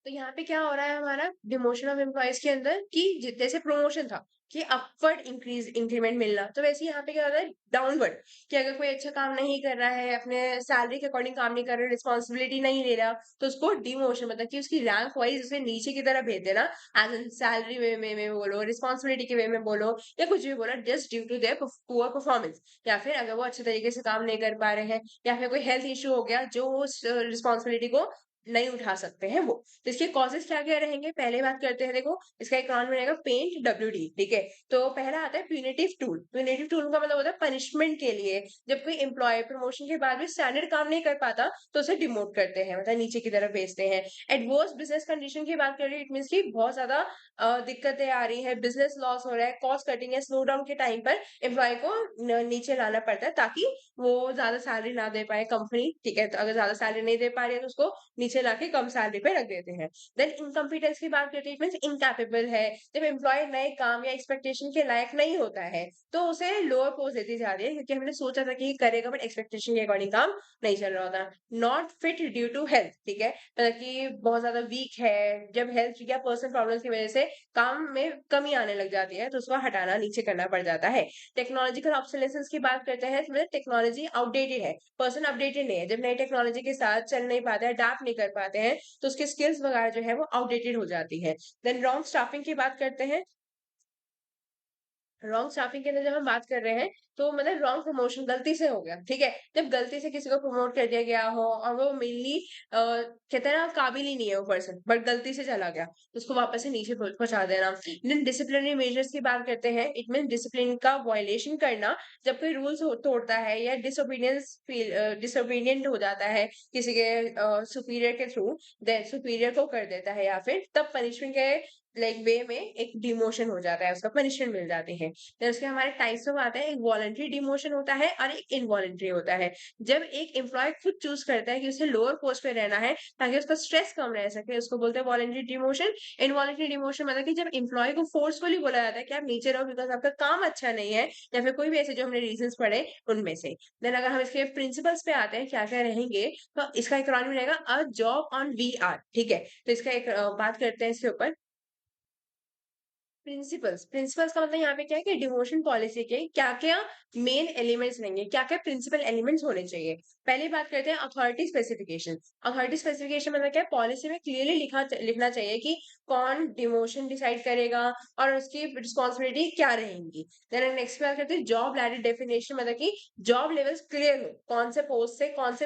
तो यहाँ पे क्या हो रहा है हमारा डिमोशन ऑफ एम्प्लॉइज के अंदर कि जैसे प्रमोशन था कि अपवर्ड इंक्रीज इंक्रीमेंट मिलना, तो वैसे ही यहाँ पे क्या होता है डाउनवर्ड, कि अगर कोई अच्छा काम नहीं कर रहा है, अपने सैलरी के अकॉर्डिंग काम नहीं कर रहा है, रिस्पॉन्सिबिलिटी नहीं ले रहा, तो उसको डिमोशन मतलब कि उसकी रैंक वाइज उसे नीचे की तरफ भेज देना। एज एन सैलरी वे में बोलो, रिस्पॉन्सिबिलिटी के वे में बोलो, या कुछ भी बोलो, just due to their poor performance. या फिर अगर वो अच्छे तरीके से काम नहीं कर पा रहे हैं, या फिर कोई हेल्थ इशू हो गया जो उस रिस्पॉन्सिबिलिटी को नहीं उठा सकते हैं वो। तो इसके कॉजेस क्या क्या रहेंगे, पहले बात करते हैं। देखो इसका एक काउंट में रहेगा पेंट डब्ल्यूडी। ठीक है, तो पहला आता है प्यूनिटिव टूल। प्यूनिटिव टूल का मतलब होता है पनिशमेंट के लिए। जब कोई एम्प्लॉय प्रमोशन के बाद भी स्टैंडर्ड काम नहीं कर पाता तो उसे डिमोट करते हैं, मतलब नीचे की तरफ भेजते हैं। एडवर्स बिजनेस कंडीशन की बात करें, इट मीन की बहुत ज्यादा दिक्कतें आ रही है, बिजनेस लॉस हो रहा है, कॉस्ट कटिंग है, स्लो डाउन के टाइम पर एम्प्लॉय को नीचे लाना पड़ता है ताकि वो ज्यादा सैलरी ना दे पाए कंपनी। ठीक है, तो अगर ज्यादा सैलरी नहीं दे पा रही है तो उसको नीचे लाके कम सैलरी पे रख देते हैं। देन इनकम्पिटेंस की बात करते हैं, मीन्स इनकैपेबल है। जब एम्प्लॉय नए काम या एक्सपेक्टेशन के लायक नहीं होता है तो उसे लोअर पोस्ट देती जा रही है, क्योंकि हमने सोचा था कि ये करेगा बट एक्सपेक्टेशन के अकॉर्डिंग काम नहीं चल रहा होता। Not fit due to health. ठीक है, मतलब कि बहुत ज्यादा वीक है, जब हेल्थ या पर्सनल प्रॉब्लम्स की वजह से काम में कमी आने लग जाती है तो उसको हटाना नीचे करना पड़ जाता है। टेक्नोलॉजिकल ऑब्सोलेसेंस की बात करते हैं, मतलब टेक्नोलॉजी आउटडेटेड है, पर्सन अपडेटेड नहीं है, जब नई टेक्नोलॉजी के साथ चल नहीं पाते हैं, अडाप्ट नहीं कर पाते हैं, तो उसकी स्किल्स वगैरह जो है वो आउटडेटेड हो जाती है। देन रॉन्ग स्टाफिंग की बात करते हैं। रॉन्ग स्टाफिंग के अंदर जब हम बात कर रहे हैं तो मतलब रॉन्ग प्रमोशन गलती से हो गया। ठीक है, जब गलती से किसी को प्रमोट कर दिया गया हो और वो मेनली कहते हैं ना काबिल ही नहीं है वो पर्सन, बट गलती से चला गया, तो उसको वापस से नीचे पहुंचा देना। देन डिसिप्लिनरी मेजर्स की बात करते हैं, इट मीन डिसिप्लिन का वायलेशन करना, जब कोई रूल्स तोड़ता है या डिसोबीडियंट हो जाता है किसी के सुपीरियर के थ्रू, देन सुपीरियर को कर देता है, या फिर तब पनिशमेंट के लाइक वे में एक डिमोशन हो जाता है, उसका पनिशमेंट मिल जाती है। तो उसके हमारे टाइप्स ऑफ आते हैं, एक वॉलंटरी डिमोशन होता है और एक इनवॉलंटरी होता है। जब एक एम्प्लॉय खुद चूज करता है कि उसे लोअर पोस्ट पे रहना है ताकि उसका स्ट्रेस कम रह सके, उसको बोलते हैं वॉलंटरी डिमोशन। इनवॉलंटरी डिमोशन मतलब कि जब एम्प्लॉय को फोर्सफुली बोला जाता है कि आप नीचे रहो बिकॉज आपका काम अच्छा नहीं है, या फिर कोई भी ऐसे जो हमने रीजन पढ़े उनमें से। देन अगर हम इसके प्रिंसिपल्स पे आते हैं क्या क्या रहेंगे, तो इसका एक रॉन्ग रहेगा a job on we are. ठीक है, तो इसका एक बात करते हैं इसके ऊपर। प्रिंसिपल्स प्रिंसिपल्स का मतलब यहाँ पे क्या है कि डिमोशन पॉलिसी के क्या क्या मेन एलिमेंट्स रहेंगे, क्या क्या प्रिंसिपल एलिमेंट्स होने चाहिए। पहली बात करते हैं अथॉरिटी स्पेसिफिकेशन। अथॉरिटी स्पेसिफिकेशन मतलब क्या है, पॉलिसी में क्लियरली लिखना चाहिए कि कौन डिमोशन डिसाइड करेगा और उसकी रिस्पॉन्सिबिलिटी क्या रहेंगी। देन नेक्स्ट बात करते हैं जॉब लैडर डेफिनेशन, मतलब कि जॉब लेवल्स क्लियर हो, कौन से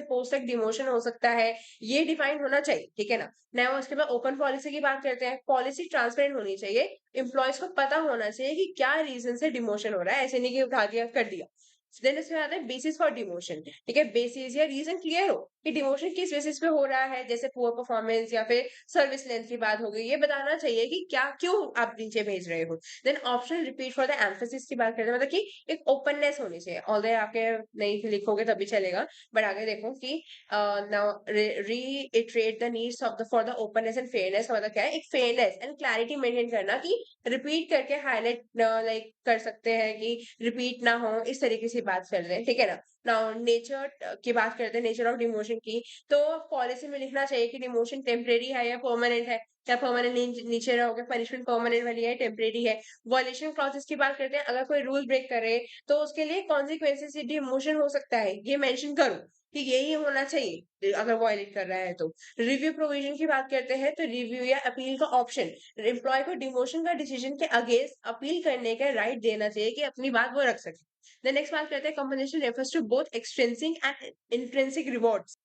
पोस्ट तक डिमोशन हो सकता है, ये डिफाइंड होना चाहिए। ठीक है ना। नया उसके बाद ओपन पॉलिसी की बात करते हैं, पॉलिसी ट्रांसपेरेंट होनी चाहिए, एम्प्लॉयज को पता होना चाहिए कि क्या रीजन से डिमोशन हो रहा है, ऐसे नहीं कि उठा दिया कर दिया। देन इसमें आता है बेसिस फॉर डिमोशन। ठीक है, बेसिस या रीजन क्लियर हो कि डिमोशन किस बेसिस पे हो रहा है, जैसे पुअर परफॉर्मेंस या फिर सर्विस लेंथ की बात हो गई, ये बताना चाहिए कि क्या क्यों आप नीचे भेज रहे हो। Then optional repeat for the emphasis की बात करते हैं, मतलब कि एक ओपननेस होनी चाहिए, ऑल्दो आपके नहीं लिखोगे तभी चलेगा, बट आगे देखो कि now reiterate the needs of the for the openness and fairness का मतलब क्या है, एक फेयरनेस एंड क्लैरिटी मेंटेन करना कि रिपीट करके हाईलाइट लाइक कर सकते हैं कि रिपीट ना हो, इस तरीके से बात कर रहे हैं। ठीक है ना। नाउ नेचर की बात करते हैं, नेचर ऑफ डिमोशन की, तो पॉलिसी में लिखना चाहिए कि डिमोशन टेम्परेरी है या परमानेंट है, क्या परमानेंट नीचे रहोगे, पनिशमेंट परमानेंट वाली है टेम्परेरी है। वॉयलेशन क्लॉजेस की बात करते हैं, अगर कोई रूल ब्रेक करे तो उसके लिए कॉन्सिक्वेंसेस डिमोशन हो सकता है, ये मेंशन करो कि यही होना चाहिए अगर वॉयलेट कर रहा है तो। रिव्यू प्रोविजन की बात करते हैं, तो रिव्यू या अपील का ऑप्शन, एम्प्लॉय को डिमोशन का डिसीजन के अगेंस्ट अपील करने का राइट देना चाहिए कि अपनी बात वो रख सके। द नेक्स्ट बात करते हैं compensation refers to both extrinsic and intrinsic rewards.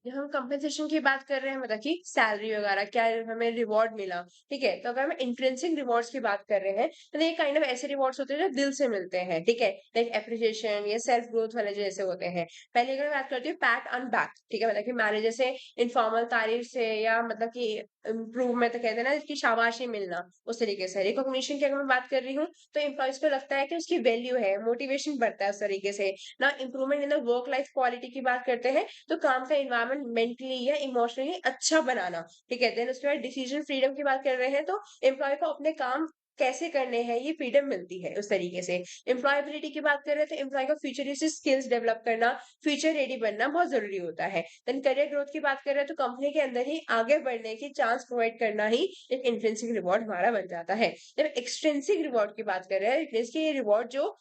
जब हम कंपनसेशन की बात कर रहे हैं मतलब कि सैलरी वगैरह क्या हमें रिवॉर्ड मिला, ठीक है? तो अगर हम इंट्रिंसिक रिवॉर्ड्स की बात कर रहे हैं, तो ये काइंड ऑफ ऐसे रिवॉर्ड्स होते हैं जो दिल से मिलते हैं, ठीक है? लाइक एप्रिसिएशन या सेल्फ ग्रोथ वाले जैसे होते हैं। पहले अगर मैं बात करती हूँ पैट ऑन बैक, ठीक है? मतलब कि मैनेजर से इनफॉर्मल तारीफ से या मतलब कि इम्प्रूवमेंट कहते हैं ना कि शाबाशी मिलना, उस तरीके से। रिकॉग्निशन की अगर मैं बात कर रही हूँ, तो एम्प्लॉइज को लगता है कि उसकी वैल्यू है, मोटिवेशन बढ़ता है उस तरीके से। ना improvement in the work life quality की बात करते हैं, तो काम का एनवायरनमेंट मेंटली या इमोशनली अच्छा बनाना, ठीक है? देन उसके बाद डिसीजन फ्रीडम की बात कर रहे हैं, तो एम्प्लॉय को अपने काम कैसे करने हैं, ये फ्रीडम मिलती है उस तरीके से। एम्प्लॉयबिलिटी की बात कर रहे हैं, तो एम्प्लॉय को फ्यूचरिस्टिक स्किल्स डेवलप करना, फ्यूचर रेडी बनना बहुत ज़रूरी होता है। देन करियर ग्रोथ की बात कर रहे हैं, तो कंपनी के अंदर ही आगे बढ़ने की चांस प्रोवाइड करना ही एक इंट्रिंसिक रिवॉर्ड हमारा बन जाता है। जब एक्सट्रिंसिक रिवॉर्ड की बात कर रहे हैं, इट मीन्स कि ये रिवॉर्ड जो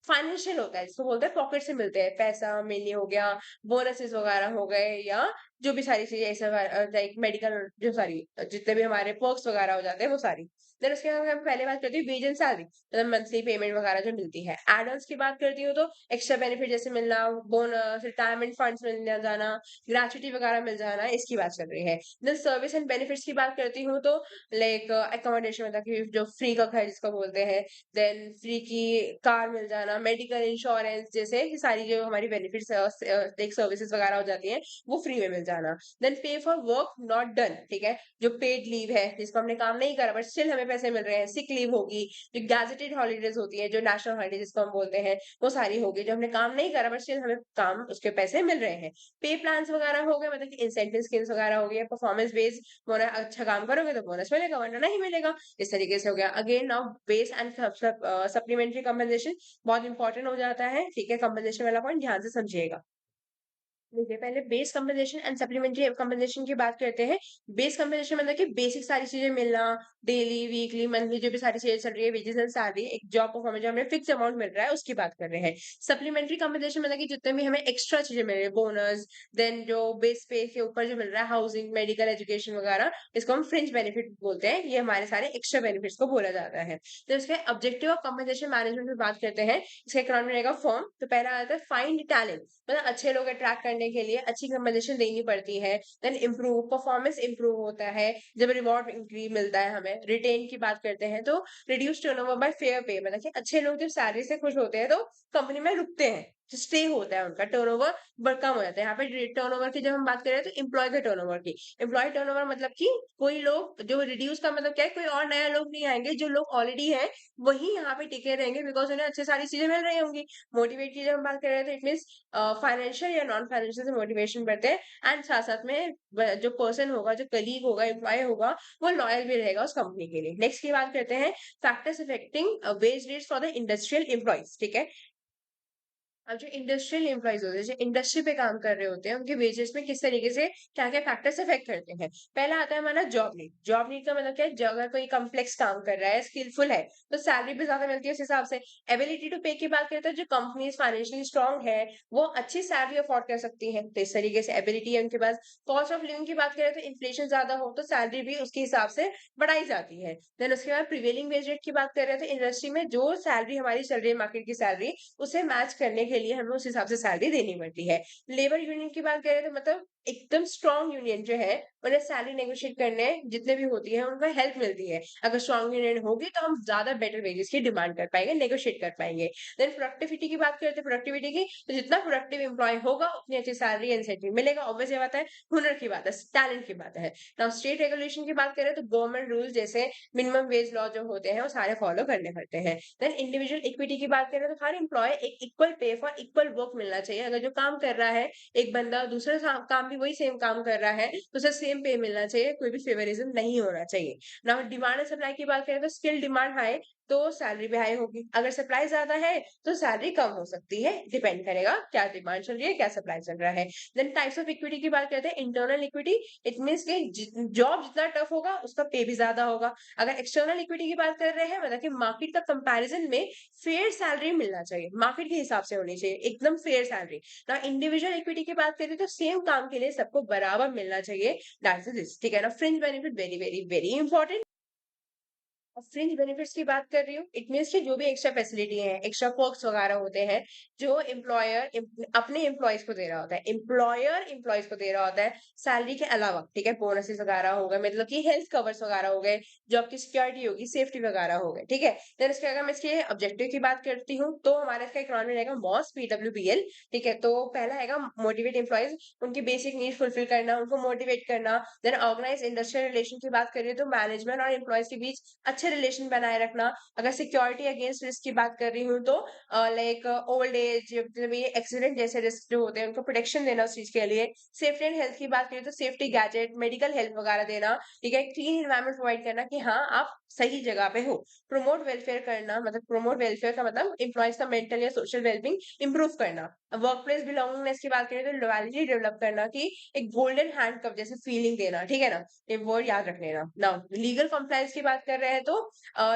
फाइनेंशियल होता है, जिसको बोलते हैं पॉकेट से मिलते हैं, पैसा मनी हो गया, बोनसेस वगैरह हो गए या जो भी सारी चीजें ऐसा लाइक मेडिकल जो सारी जितने भी हमारे पर्क्स वगैरह हो जाते हैं वो सारी। देन उसके बाद हम पहले बात करती हूँ वेज एंड सैलरी, मतलब मंथली पेमेंट वगैरह जो मिलती है। एड ऑन्स की बात करती हूँ तो एक्स्ट्रा बेनिफिट जैसे मिलना, बोनस, रिटायरमेंट फंड्स मिल जाना, ग्रेचुटी वगैरह मिल जाना, इसकी बात चल रही है। देन सर्विस एंड बेनिफिट्स की बात करती हूँ तो लाइक अकोमोडेशन मतलब कि जो फ्री का घर जिसको बोलते हैं, देन फ्री की कार मिल जाना, मेडिकल इंश्योरेंस जैसे ये सारी जो हमारी बेनिफिट्स लाइक सर्विसेज वगैरह हो जाती हैं, वो फ्री में मिल जाना। देन पे फॉर वर्क नॉट डन, ठीक है? जो पेड लीव है, जिसको हमने काम नहीं करा बट स्टिल हमें पैसे मिल रहे हैं, सिक लीव होगी, जो गैजेटेड हॉलीडेज होती है, जो नेशनल हॉलीडे जिसको हम बोलते हैं, वो सारी होगी। जो हमने काम नहीं करा बट स्टिल हमें काम उसके पैसे मिल रहे हैं। पे प्लान्स वगैरह हो गए, मतलब कि इंसेंटिव स्कीम्स वगैरह हो गई, परफॉर्मेंस बेस्ड बोनस, अच्छा काम करोगे तो बोनस मिलेगा वरना नहीं मिलेगा। इस तरीके से हो गया। Again now base and supplementary compensation बहुत इंपॉर्टेंट हो जाता है, ठीक है? कंपनसेशन वाला पॉइंट ध्यान से समझिएगा। देखिए, पहले base compensation and supplementary compensation की बात करते हैं। बेस कंपनसेशन मतलब कि बेसिक सारी चीज़ें मिलना, डेली, वीकली, मंथली जो भी सारी चीज़ें चल रही है, वेजेस एंड सैलरी, एक जॉब परफॉर्मेंस जो हमें फिक्स अमाउंट मिल रहा है, उसकी बात कर रहे हैं। सप्लीमेंट्री कंपनसेशन मतलब कि जितने भी हमें एक्स्ट्रा चीज़ें मिल रही है, बोनस, देन जो बेस पे के ऊपर जो मिल रहा है, हाउसिंग, मेडिकल, एजुकेशन वगैरह, इसको हम फ्रिंज बेनिफिट बोलते हैं। ये हमारे सारे एक्स्ट्रा बेनिफिट्स को बोला जाता है। तो इसके ऑब्जेक्टिव ऑफ कंपनसेशन मैनेजमेंट में बात करते हैं। इसका एक्रोनिम रहेगा फर्म। तो पहला आता है फाइंड टैलेंट, मतलब अच्छे लोग अट्रैक्ट करने के लिए अच्छी कंपनसेशन देनी पड़ती है। देन इम्प्रूव, परफॉर्मेंस इम्प्रूव होता है जब रिवॉर्ड इंक्रीज मिलता है हमें। रिटेन की बात करते हैं तो रिड्यूस टर्नओवर बाय फेयर पे, मतलब कि अच्छे लोग जब सैलरी से खुश होते हैं तो कंपनी में रुकते हैं, स्टे होता है उनका, टर्नओवर कम हो जाता है। यहाँ पे टर्नओवर की जब हम बात करें तो एम्प्लॉय के टर्नओवर की, एम्प्लॉय टर्नओवर मतलब कि कोई लोग जो रिड्यूस का मतलब क्या है, कोई और नया लोग नहीं आएंगे, जो लोग ऑलरेडी हैं वही यहाँ पे टिके रहेंगे बिकॉज उन्हें अच्छी सारी चीजें मिल रही होंगी। मोटिवेट की जब हम बात कर रहे थे, इट मीन्स फाइनेंशियल या नॉन फाइनेंशियल से मोटिवेशन बढ़ते हैं एंड साथ साथ में जो पर्सन होगा, जो कलीग होगा, एम्प्लॉय होगा, वो लॉयल भी रहेगा उस कंपनी के लिए। नेक्स्ट की बात करते हैं factors affecting wage rates for the industrial employees, ठीक है? अब जो इंडस्ट्रियल एम्प्लॉइज होते हैं, जो इंडस्ट्री पे काम कर रहे होते हैं, उनके वेजेस में किस तरीके से क्या-क्या फैक्टर्स अफेक्ट करते हैं। पहला आता है हमारा जॉब नीड। जॉब नीड का मतलब क्या है, अगर कोई कॉम्प्लेक्स काम कर रहा है, स्किलफुल है, तो सैलरी भी ज्यादा मिलती है उस हिसाब से। एबिलिटी टू पे की बात करते हैं, जो कंपनीज फाइनेंशियली स्ट्रांग है, वो अच्छी सैलरी अफोर्ड कर सकती है, तो इस तरीके से एबिलिटी है उनके पास। कॉस्ट ऑफ लिविंग की बात करें तो इन्फ्लेशन ज्यादा हो तो सैलरी भी उसके हिसाब से बढ़ाई जाती है। देन उसके बाद प्रिवेलिंग वेज रेट की बात कर रहे थे, इंडस्ट्री में जो सैलरी हमारी चल रही है, मार्केट की सैलरी, उसे मैच करने के लिए हमें उस हिसाब से सैलरी देनी पड़ती है। लेबर यूनियन की बात करें तो मतलब एकदम स्ट्रॉन्ग यूनियन जो है, उन्हें सैलरी नेगोशिएट करने जितने भी होती है उनको हेल्प मिलती है। अगर स्ट्रॉन्ग यूनियन होगी तो हम ज्यादा बेटर वेजेस की डिमांड कर पाएंगे, नेगोशिएट कर पाएंगे। देन प्रोडक्टिविटी की बात करते हैं, प्रोडक्टिविटी की, तो जितना प्रोडक्टिव एम्प्लॉय होगा उतनी अच्छी सैलरी इंसेंटिव मिलेगा। ऑब्वियस ये बात है, हुनर की बात है, टैलेंट की बात है। नाउ स्टेट रेगुलेशन की बात करें तो गवर्नमेंट रूल जैसे मिनिमम वेज लॉ जो होते हैं वो सारे फॉलो करने पड़ते हैं। देन इंडिविजुअल इक्विटी की बात करें तो हर एम्प्लॉय एक equal pay for equal work मिलना चाहिए। अगर जो काम कर रहा है एक बंदा, दूसरा काम भी वही सेम काम कर रहा है, तो उसे सेम पे मिलना चाहिए, कोई भी फेवरिज्म नहीं होना चाहिए। नाउ डिमांड एंड सप्लाई की बात करें तो स्किल डिमांड हाई तो सैलरी भी हाई होगी, अगर सप्लाई ज्यादा है तो सैलरी कम हो सकती है, डिपेंड करेगा क्या डिमांड चल रही है, क्या सप्लाई चल रहा है। देन टाइप्स ऑफ इक्विटी की बात करते हैं, इंटरनल इक्विटी, इट मीन्स कि जॉब जितना टफ होगा उसका पे भी ज्यादा होगा। अगर एक्सटर्नल इक्विटी की बात कर रहे हैं, मतलब कि मार्केट का कंपैरिजन में फेयर सैलरी मिलना चाहिए, मार्केट के हिसाब से होनी चाहिए एकदम फेयर सैलरी। ना इंडिविजुअल इक्विटी की बात करें तो सेम काम के लिए सबको बराबर मिलना चाहिए, दैट्स दिस, ठीक है ना? Fringe benefit very very very important. Fringe benefits की बात कर रही हूँ, इट मीन्स कि जो भी एक्स्ट्रा फैसिलिटी है, एक्स्ट्रा पर्क्स वगैरह होते हैं, जो एम्प्लॉयर अपने एम्प्लॉयज को दे रहा होता है, एम्प्लॉयर एम्प्लॉयज को दे रहा होता है सैलरी के अलावा, ठीक है, बोनसेस वगैरह हो गए, मतलब कि हेल्थ कवर्स वगैरह हो गए, जॉब की सिक्योरिटी होगी, सेफ्टी वगैरह हो गए, ठीक है। देन इसके अगर मैं इसके ऑब्जेक्टिव की बात करती हूँ, तो हमारा इसका इकोनॉमी रहेगा मॉस PWBL, ठीक है। तो पहला हैगा मोटिवेट एम्प्लॉयज, उनकी बेसिक नीड फुलफिल करना, उनको मोटिवेट करना। देन ऑर्गेनाइज इंडस्ट्रियल रिलेशन की बात करिए तो मैनेजमेंट और एम्प्लॉयज के बीच अच्छे रिलेशन बनाए रखना। अगर सिक्योरिटी अगेंस्ट रिस्क की बात कर रही हूँ तो लाइक ओल्ड एज, मतलब ये एक्सीडेंट जैसे रिस्क जो होते हैं उनको प्रोटेक्शन देना उस चीज के लिए। सेफ्टी एंड हेल्थ की बात करें तो सेफ्टी गैजेट, मेडिकल हेल्प वगैरह देना, ठीक है। क्लीन एनवायरमेंट प्रोवाइड करना कि हाँ आप सही जगह पे हो। प्रमोट वेलफेयर करना, मतलब प्रमोट वेलफेयर का मतलब एम्प्लॉयज का मेंटल या सोशल वेलबींग इंप्रूव करना। वर्क प्लेस बिलोंगिंगनेस की बात करें तो लॉयल्टी डेवलप करना कि एक गोल्डन हैंडकप जैसे फीलिंग देना, ठीक है ना। ये वर्ड याद रख लेना। नाउ लीगल कंप्लायंस की बात कर रहे हैं तो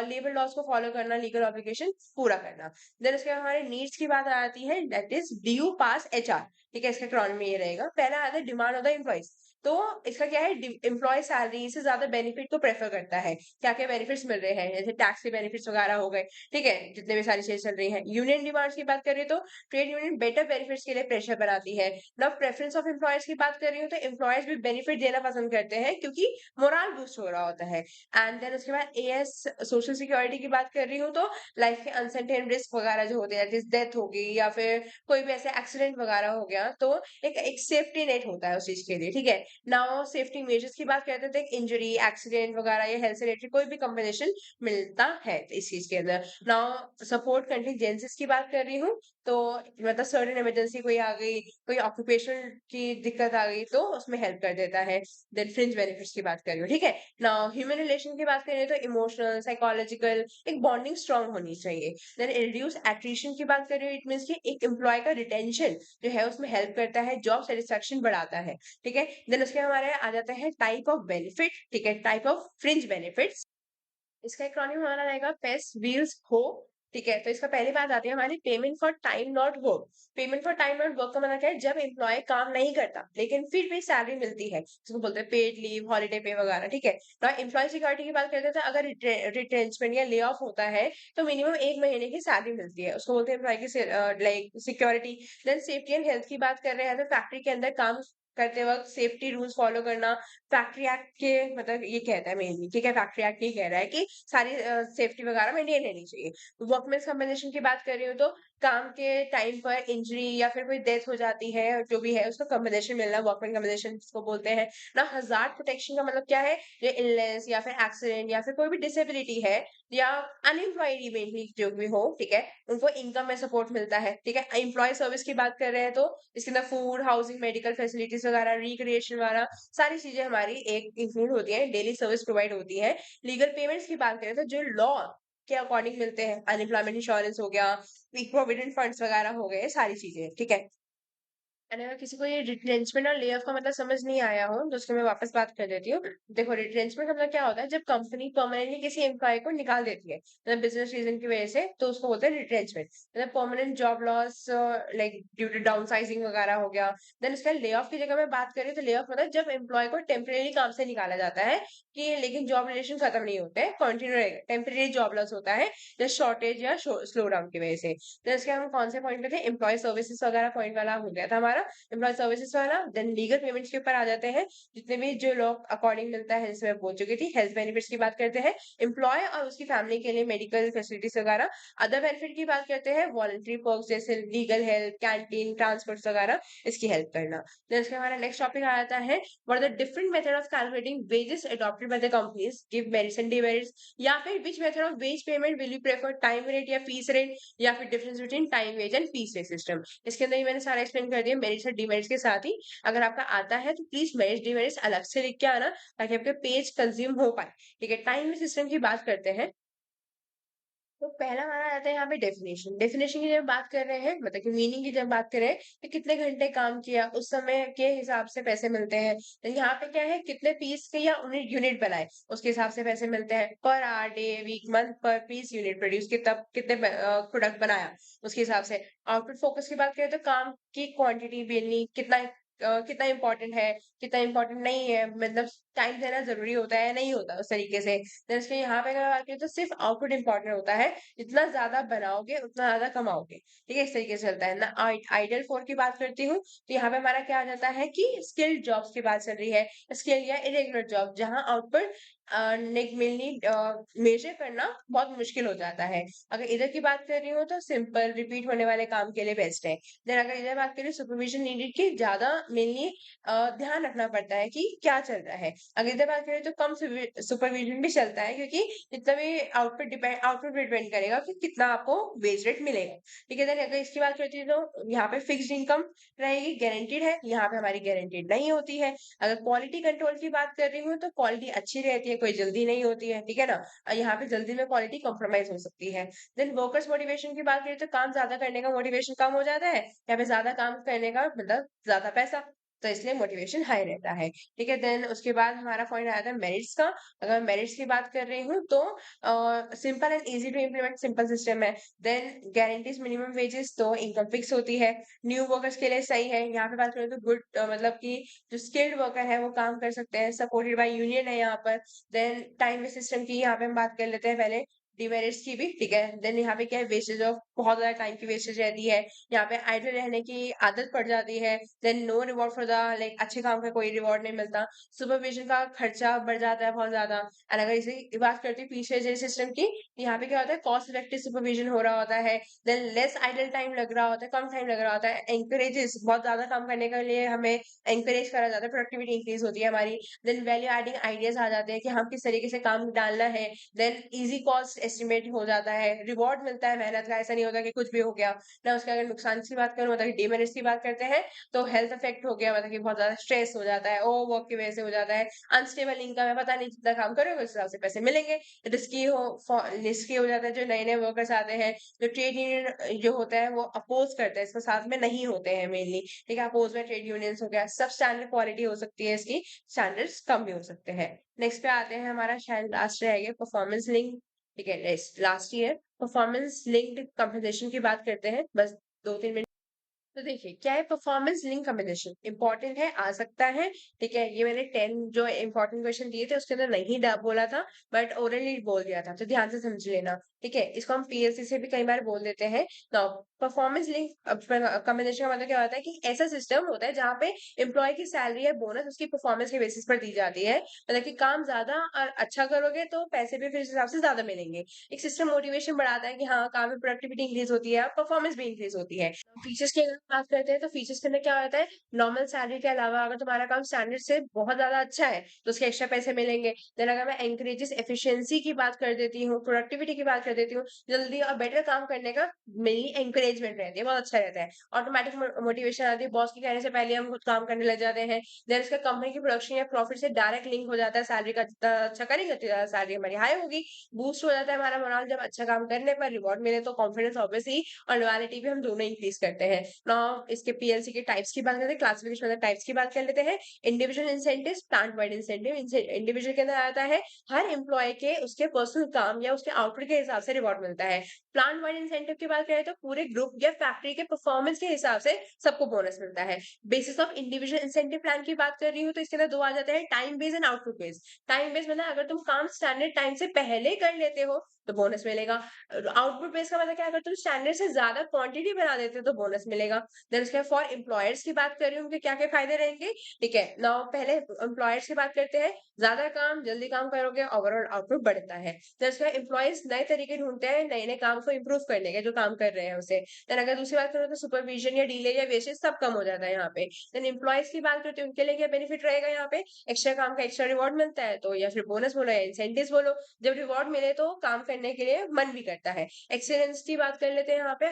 लेबर लॉज को फॉलो करना, लीगल ऑब्लिगेशन पूरा करना। देन उसके बाद हमारे नीड्स की बात आती है, that is due pass HR, ठीक है। इसका क्रॉन में ये रहेगा। पहला आता है डिमांड ऑफ द एम्प्लॉइज, तो इसका क्या है, एम्प्लॉय सैलरी से ज्यादा बेनिफिट को प्रेफर करता है। क्या क्या बेनिफिट्स मिल रहे हैं, जैसे टैक्स के बेनिफिट्स वगैरह हो गए, ठीक है, जितने भी सारी चीजें चल रही हैं। यूनियन डिमांड्स की बात करें तो ट्रेड यूनियन बेटर बेनिफिट्स के लिए प्रेशर बनाती है। नाउ प्रेफरेंस ऑफ एम्प्लॉयर्स की बात कर रही हूँ तो एम्प्लॉयर्स भी बेनिफिट देना पसंद करते हैं क्योंकि मोरल बूस्ट हो रहा होता है। एंड देन उसके बाद AS सोशल सिक्योरिटी की बात कर रही हूँ तो लाइफ के अनसर्टेन रिस्क वगैरह जो होते हैं, जैसे डेथ हो गई या फिर कोई भी ऐसे एक्सीडेंट वगैरह हो गया, तो एक सेफ्टी नेट होता है उस चीज के लिए, ठीक है। नाउ सेफ्टी मेजर्स की बात करते हैं तो एक इंजरी, एक्सीडेंट वगैरह या हेल्थ से रिलेटेड कोई भी कंपनसेशन मिलता है इस चीज के अंदर। नाउ सपोर्ट कंटिजेंसीज की बात कर रही हूँ, तो मतलब सर्टेन इमरजेंसी कोई आ गई, कोई ऑक्यूपेशन की दिक्कत आ गई, तो उसमें हेल्प कर देता है। देन फ्रिंज बेनिफिट्स की बात कर रही हूँ, ठीक है। नाउ ह्यूमन रिलेशन की बात करें तो इमोशनल, साइकोलॉजिकल एक बॉन्डिंग स्ट्रांग होनी चाहिए। देन रिड्यूस एट्रिशन की बात कर रही हूँ, इट मीन्स कि एक एम्प्लॉय का रिटेंशन जो है उसमें हेल्प करता है, जॉब सेटिस्फेक्शन बढ़ाता है, ठीक है। देन उसके हमारे आ जाता है टाइप ऑफ बेनिफिट, ठीक है, टाइप ऑफ फ्रिंज बेनिफिट्स। इसका एक्रोनिम हमारा रहेगा पेस व्हील्स हो, ठीक है। तो इसका पहली बात आती है हमारी payment for time not work. Payment for time not work का मतलब क्या है, जब एम्प्लॉय काम नहीं करता लेकिन फिर भी सैलरी मिलती है, जिसको बोलते हैं पेड लीव, हॉलीडे पे वगैरह, ठीक है। तो एम्प्लॉय सिक्योरिटी की बात करते हैं तो अगर रिट्रेंचमेंट या ले ऑफ होता है तो मिनिमम 1 महीने की सैलरी मिलती है, उसको बोलते हैं एम्प्लॉय की like security. Then safety and health की बात कर रहे हैं तो फैक्ट्री के अंदर काम करते वक्त सेफ्टी रूल्स फॉलो करना, फैक्ट्री एक्ट के मतलब ये कहता है मेनली, ठीक है। फैक्ट्री एक्ट ये कह रहा है कि सारी सेफ्टी वगैरह मेंटेन रहनी चाहिए। वर्कमेंस कंपनसेशन की बात कर रही हूँ तो काम के टाइम पर इंजरी या फिर कोई डेथ हो जाती है, जो भी है उसको कंपनसेशन मिलना, वर्कमेंट कंपनसेशन जिसको बोलते हैं ना। हजार्ड प्रोटेक्शन का मतलब क्या है, जो इलनेस या फिर एक्सीडेंट या फिर कोई भी डिसेबिलिटी है या अनएम्प्लॉयड मेनली जो भी हो, ठीक है, उनको इनकम में सपोर्ट मिलता है, ठीक है। एम्प्लॉय सर्विस की बात कर रहे हैं तो इसके अंदर फूड, हाउसिंग, मेडिकल फैसिलिटीज वगैरह, रिक्रिएशन वगैरह सारी चीजें हमारी एक इंक्लूड होती है, डेली सर्विस प्रोवाइड होती है। लीगल पेमेंट्स की बात करें तो जो लॉ के अकॉर्डिंग मिलते हैं, अनएम्प्लॉयमेंट इंश्योरेंस हो गया, प्रोविडेंट फंड्स वगैरह हो गए, सारी चीजें, ठीक है। एंड अगर किसी को ये रिट्रेंचमेंट और ले ऑफ का मतलब समझ नहीं आया हो तो उसको मैं वापस बात कर देती हूँ। देखो रिट्रेंचमेंट का मतलब क्या होता है, जब कंपनी परमानेंटली किसी एम्प्लॉय को निकाल देती है, मतलब बिजनेस रीजन की वजह से, तो उसको बोलते हैं रिट्रेंचमेंट, मतलब permanent job loss like due to downsizing वगैरह हो गया। देन उसके ले ऑफ की जगह मैं बात करें तो ले ऑफ मतलब जब एम्प्लॉय को टेम्परेरी काम से निकाला जाता है, कि लेकिन जॉब रिलेशन खत्म नहीं होते, कंटिन्यू रहेगा, टेम्परेरी जॉब लॉस होता है जस्ट शॉर्टेज या स्लो डाउन की वजह से। तो इसके हम कौन से पॉइंट पे थे, एम्प्लॉय सर्विसेज वगैरह पॉइंट वाला हो गया था हमारा एम्प्लॉय सर्विसेज वाला। देन लीगल पेमेंट्स के ऊपर आ जाते हैं, जितने भी जो लोग अकॉर्डिंग मिलता है, जैसे मैं बोल चुकी थी। हेल्थ बेनिफिट्स की बात करते हैं, एम्प्लॉय और उसकी फैमिली के लिए मेडिकल फैसिलिटीज वगैरह। अदर बेनिफिट की बात करते हैं, वॉलंटरी पर्क्स जैसे लीगल हेल्प, कैंटीन, ट्रांसपोर्ट वगैरह, इसकी हेल्प करना। देन इसके हमारा नेक्स्ट टॉपिक आ जाता है, what are the different method of calculating wages adopted by the companies, give merits and demerits, या फिर which method of wage payment will you prefer, time rate या फीस रेट, या फिर difference between time wage and piece rate system. इसके अंदर ही मैंने सारा एक्सप्लेन कर दिया मेरिट्स और डिमेरिट्स के साथ ही। अगर आपका आता है तो प्लीज मेरिट्स डिमेरिट्स अलग से लिख के आना, ताकि आपके पेज कंज्यूम हो पाए, ठीक है। टाइम सिस्टम की बात करते हैं, तो पहला हमारा आता है यहाँ पे डेफिनेशन। डेफिनेशन की जब बात कर रहे हैं, मतलब कि मीनिंग की जब बात कर रहे हैं, कि कितने घंटे काम किया उस समय के हिसाब से पैसे मिलते हैं। तो यहाँ पे क्या है, कितने पीस के या यूनिट बनाए उसके हिसाब से पैसे मिलते हैं, per hour, day, week, month, per piece unit produce किया, तब कितने प्रोडक्ट बनाया उसके हिसाब से। आउटपुट फोकस की बात करें तो काम की क्वांटिटी बेलनी, कितना कितना इम्पोर्टेंट है, कितना इम्पोर्टेंट नहीं है, मतलब टाइम देना ज़रूरी होता है, नहीं होता उस तरीके से। जैसे यहाँ पे अगर बात करें तो सिर्फ़ आउटपुट इम्पोर्टेंट होता है, जितना ज़्यादा बनाओगे उतना ज़्यादा कमाओगे, ठीक है? इस तरीके से चलता है ना। आइडियल 4 की बात करती हूँ, तो यहाँ पे हमारा क्या आ जाता है कि स्किल्ड जॉब्स की बात चल रही है, स्किल या इरेगुलर जॉब जहाँ आउटपुट मेजर करना बहुत मुश्किल हो जाता है। अगर इधर की बात कर रही हूँ तो सिंपल रिपीट होने वाले काम के लिए बेस्ट है। देन अगर इधर बात करें सुपरविजन नीडेड की ज़्यादा मेनली ध्यान रखना पड़ता है कि क्या चल रहा है। अगर इधर बात करें तो कम सुपरविजन भी चलता है क्योंकि जितना भी आउटपुट पे डिपेंड करेगा कि कितना आपको वेज रेट मिलेगा। ठीक है, देन अगर इसकी बात करती हूँ तो यहाँ पे फिक्स्ड इनकम रहेगी, गारंटीड है, यहाँ पे हमारी गारंटीड नहीं होती है। अगर क्वालिटी कंट्रोल की बात कर रही हूँ तो क्वालिटी अच्छी रहती है, कोई जल्दी नहीं होती है, ठीक है ना? यहाँ पे जल्दी में क्वालिटी कॉम्प्रोमाइज़ हो सकती है। देन वर्कर्स मोटिवेशन की बात करें तो काम ज़्यादा करने का मोटिवेशन कम हो जाता है, यहाँ पे ज़्यादा काम करने का मतलब ज़्यादा पैसा, तो इसलिए मोटिवेशन हाई रहता है, ठीक है? देन उसके बाद हमारा पॉइंट आया था मेरिट्स का। अगर मैं मेरिट्स की बात कर रही हूँ तो simple and easy to implement simple system है। देन गारंटीज़ मिनिमम वेजेस तो इनकम फिक्स होती है। न्यू वर्कर्स के लिए सही है। यहाँ पे बात करें तो गुड मतलब कि जो स्किल्ड वर्कर है वो काम कर सकते हैं, सपोर्टेड बाय यूनियन है यहाँ पर। देन टाइम वेस्ट सिस्टम की यहाँ पे हम बात कर लेते हैं पहले, डिमेरिट्स की भी, ठीक है? देन यहाँ पे क्या है, वेस्टेज ऑफ बहुत ज़्यादा टाइम की वेस्टेज रहती है। यहाँ पे आइडल रहने की आदत पड़ जाती है। Then no reward for the like अच्छे काम का कोई रिवॉर्ड नहीं मिलता। सुपरविजन का खर्चा बढ़ जाता है बहुत ज़्यादा। एंड अगर इसी बात करते हैं पीछे सिस्टम की, यहाँ पे क्या होता है, कॉस्ट इफेक्टिव सुपरविजन हो रहा होता है। देन लेस आइडल टाइम लग रहा होता है, कम टाइम लग रहा होता है। एनकरेजेस बहुत ज़्यादा काम करने के लिए हमें एनकरेज करा जाता है, प्रोडक्टिविटी इंक्रीज होती है हमारी। देन वैल्यू एडिंग आइडियाज आ जाते हैं कि हम किस तरीके से काम डालना है। देन इजी कॉस्ट एस्टिमेट हो जाता है, रिवॉर्ड मिलता है मेहनत का, ऐसा नहीं होता कि कुछ भी हो गया ना। उसके अगर नुकसान की बात करूँ, मतलब कि डिमेरिट्स की बात करते हैं तो हेल्थ इफेक्ट हो गया, मतलब कि बहुत ज्यादा स्ट्रेस हो जाता है, ओवर वर्क की वजह से हो जाता है। अनस्टेबल इनकम है, पता नहीं जितना काम करोगे उस हिसाब से पैसे मिलेंगे। रिस्की हो जाता है, जो नए नए वर्कर्स आते हैं, जो ट्रेड यूनियन जो होता है वो अपोज करते हैं, इसके साथ में नहीं होते हैं मेनली, ठीक है? अपोज में ट्रेड यूनियंस हो गया, सब स्टैंडर्ड क्वालिटी हो सकती है इसकी, स्टैंडर्ड्स कम भी हो सकते हैं। नेक्स्ट पे आते हैं, हमारा शायद लास्ट रहेगा परफॉर्मेंस लिंक, ठीक है? Last year performance linked compensation की बात करते हैं, बस 2-3 मिनट। तो देखिए क्या है परफॉर्मेंस लिंक कॉम्बिनेशन, इंपॉर्टेंट है, आ सकता है, ठीक है? ये मैंने 10 जो इंपॉर्टेंट क्वेश्चन दिए थे उसके अंदर नहीं बोला था, बट ओरली बोल दिया था, तो ध्यान से समझ लेना, ठीक है? इसको हम पीएलसी से भी कई बार बोल देते हैं। तो परफॉर्मेंस लिंक कॉम्बिनेशन का मतलब क्या होता है कि ऐसा सिस्टम होता है जहाँ पे एम्प्लॉय की सैलरी या बोनस उसकी परफॉर्मेंस के बेसिस पर दी जाती है, मतलब कि काम ज्यादा और अच्छा करोगे तो पैसे भी फिर उस हिसाब से ज्यादा मिलेंगे। एक सिस्टम मोटिवेशन बढ़ाता है कि हाँ काम में प्रोडक्टिविटी इंक्रीज होती है, परफॉर्मेंस भी इंक्रीज होती है। फीचर्स की अगर बात करते हैं तो फीचर्स के अंदर क्या होता है, नॉर्मल सैलरी के अलावा अगर तुम्हारा काम स्टैंडर्ड से बहुत ज्यादा अच्छा है तो उसके एक्स्ट्रा पैसे मिलेंगे। देन अगर मैं एनकरेजेस एफिशिएंसी की बात कर देती हूँ, प्रोडक्टिविटी की बात कर देती हूँ, जल्दी और बेटर काम करने का मेरी एनकरेजमेंट रहती है, बहुत अच्छा रहता है। ऑटोमेटिक मोटिवेशन आती है, बॉस के कहने से पहले हम खुद काम करने लग जाते हैं। देन इसका कंपनी की प्रोडक्शन या प्रॉफिट से डायरेक्ट लिंक हो जाता है, सैलरी का जितना अच्छा करेंगे उतनी ज्यादा सैलरी हमारी हाई होगी। बूस्ट हो जाता है हमारा मोरल, जब अच्छा काम करने पर रिवॉर्ड मिले तो कॉन्फिडेंस ऑब्वियसली और लॉयल्टी भी हम दोनों इंक्रीज करते हैं। नाउ इसके पीएलसी के टाइप्स की बात करते हैं, क्लासिफिकेशन ऑफ द टाइप्स की बात कर लेते हैं। Individual incentives, plant wide incentive. Individual के अंदर आता है हर एम्प्लॉय के उसके पर्सनल काम या उसके आउटपुट के हिसाब से रिवॉर्ड मिलता है। प्लांट वाइड इंसेंटिव की बात करें तो पूरे ग्रुप या फैक्ट्री के परफॉर्मेंस के हिसाब से सबको बोनस मिलता है। Basis of individual incentive plan की बात कर रही हूँ तो इसके अंदर दो आ जाते हैं, time based and output based. Time based मतलब अगर तुम काम स्टैंडर्ड टाइम से पहले कर लेते हो तो बोनस मिलेगा। आउटपुट बेस्ड का मतलब क्या है, अगर तुम स्टैंडर्ड से ज्यादा क्वांटिटी बना देते हो तो बोनस मिलेगा। देन उसके फॉर एम्प्लॉयर्स की बात कर रही हूँ, उनके क्या क्या फायदे रहेंगे, ठीक है? नाउ पहले एम्प्लॉयर्स की बात करते हैं, ज्यादा काम जल्दी काम करोगे, ओवरऑल आउटपुट बढ़ता है। तो इसका एम्प्लॉयज नए तरीके ढूंढते हैं नए नए काम को इम्प्रूव करने के, जो काम कर रहे हैं उसे। देन अगर दूसरी बात करो तो सुपरविजन या डीले या वेस्टेज सब कम हो जाता है यहाँ पे। देन एम्प्लॉयज की बात करते हैं, उनके लिए क्या बेनिफिट रहेगा, यहाँ पे एक्स्ट्रा काम का एक्स्ट्रा रिवॉर्ड मिलता है, तो या फिर बोनस बोलो या इंसेंटिव बोलो, जब रिवॉर्ड मिले तो काम करने के लिए मन भी करता है। एक्सीलेंस की बात कर लेते हैं, यहाँ पे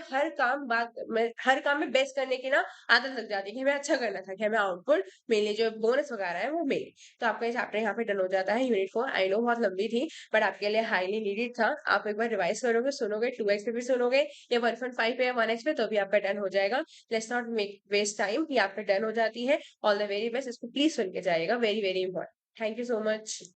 हर काम में बेस्ट करने की ना आदत लग जाती है कि हमें अच्छा करना था, कि हमें आउटपुट मिले, जो बोनस वगैरह है वो मिले। तो आपका ये चैप्टर यहाँ पे डन हो जाता है, यूनिट 4। आई नो बहुत लंबी थी, बट आपके लिए हाईली नीडेड था। आप एक बार रिवाइज करोगे, सुनोगे, 2x पे भी सुनोगे या 1.5 पे या 1x पे, तो भी आपका डन हो जाएगा। Let's not make waste time, ये आपका डन हो जाती है। ऑल द वेरी बेस्ट, इसको प्लीज सुन के जाइएगा, very very important. Thank you so much.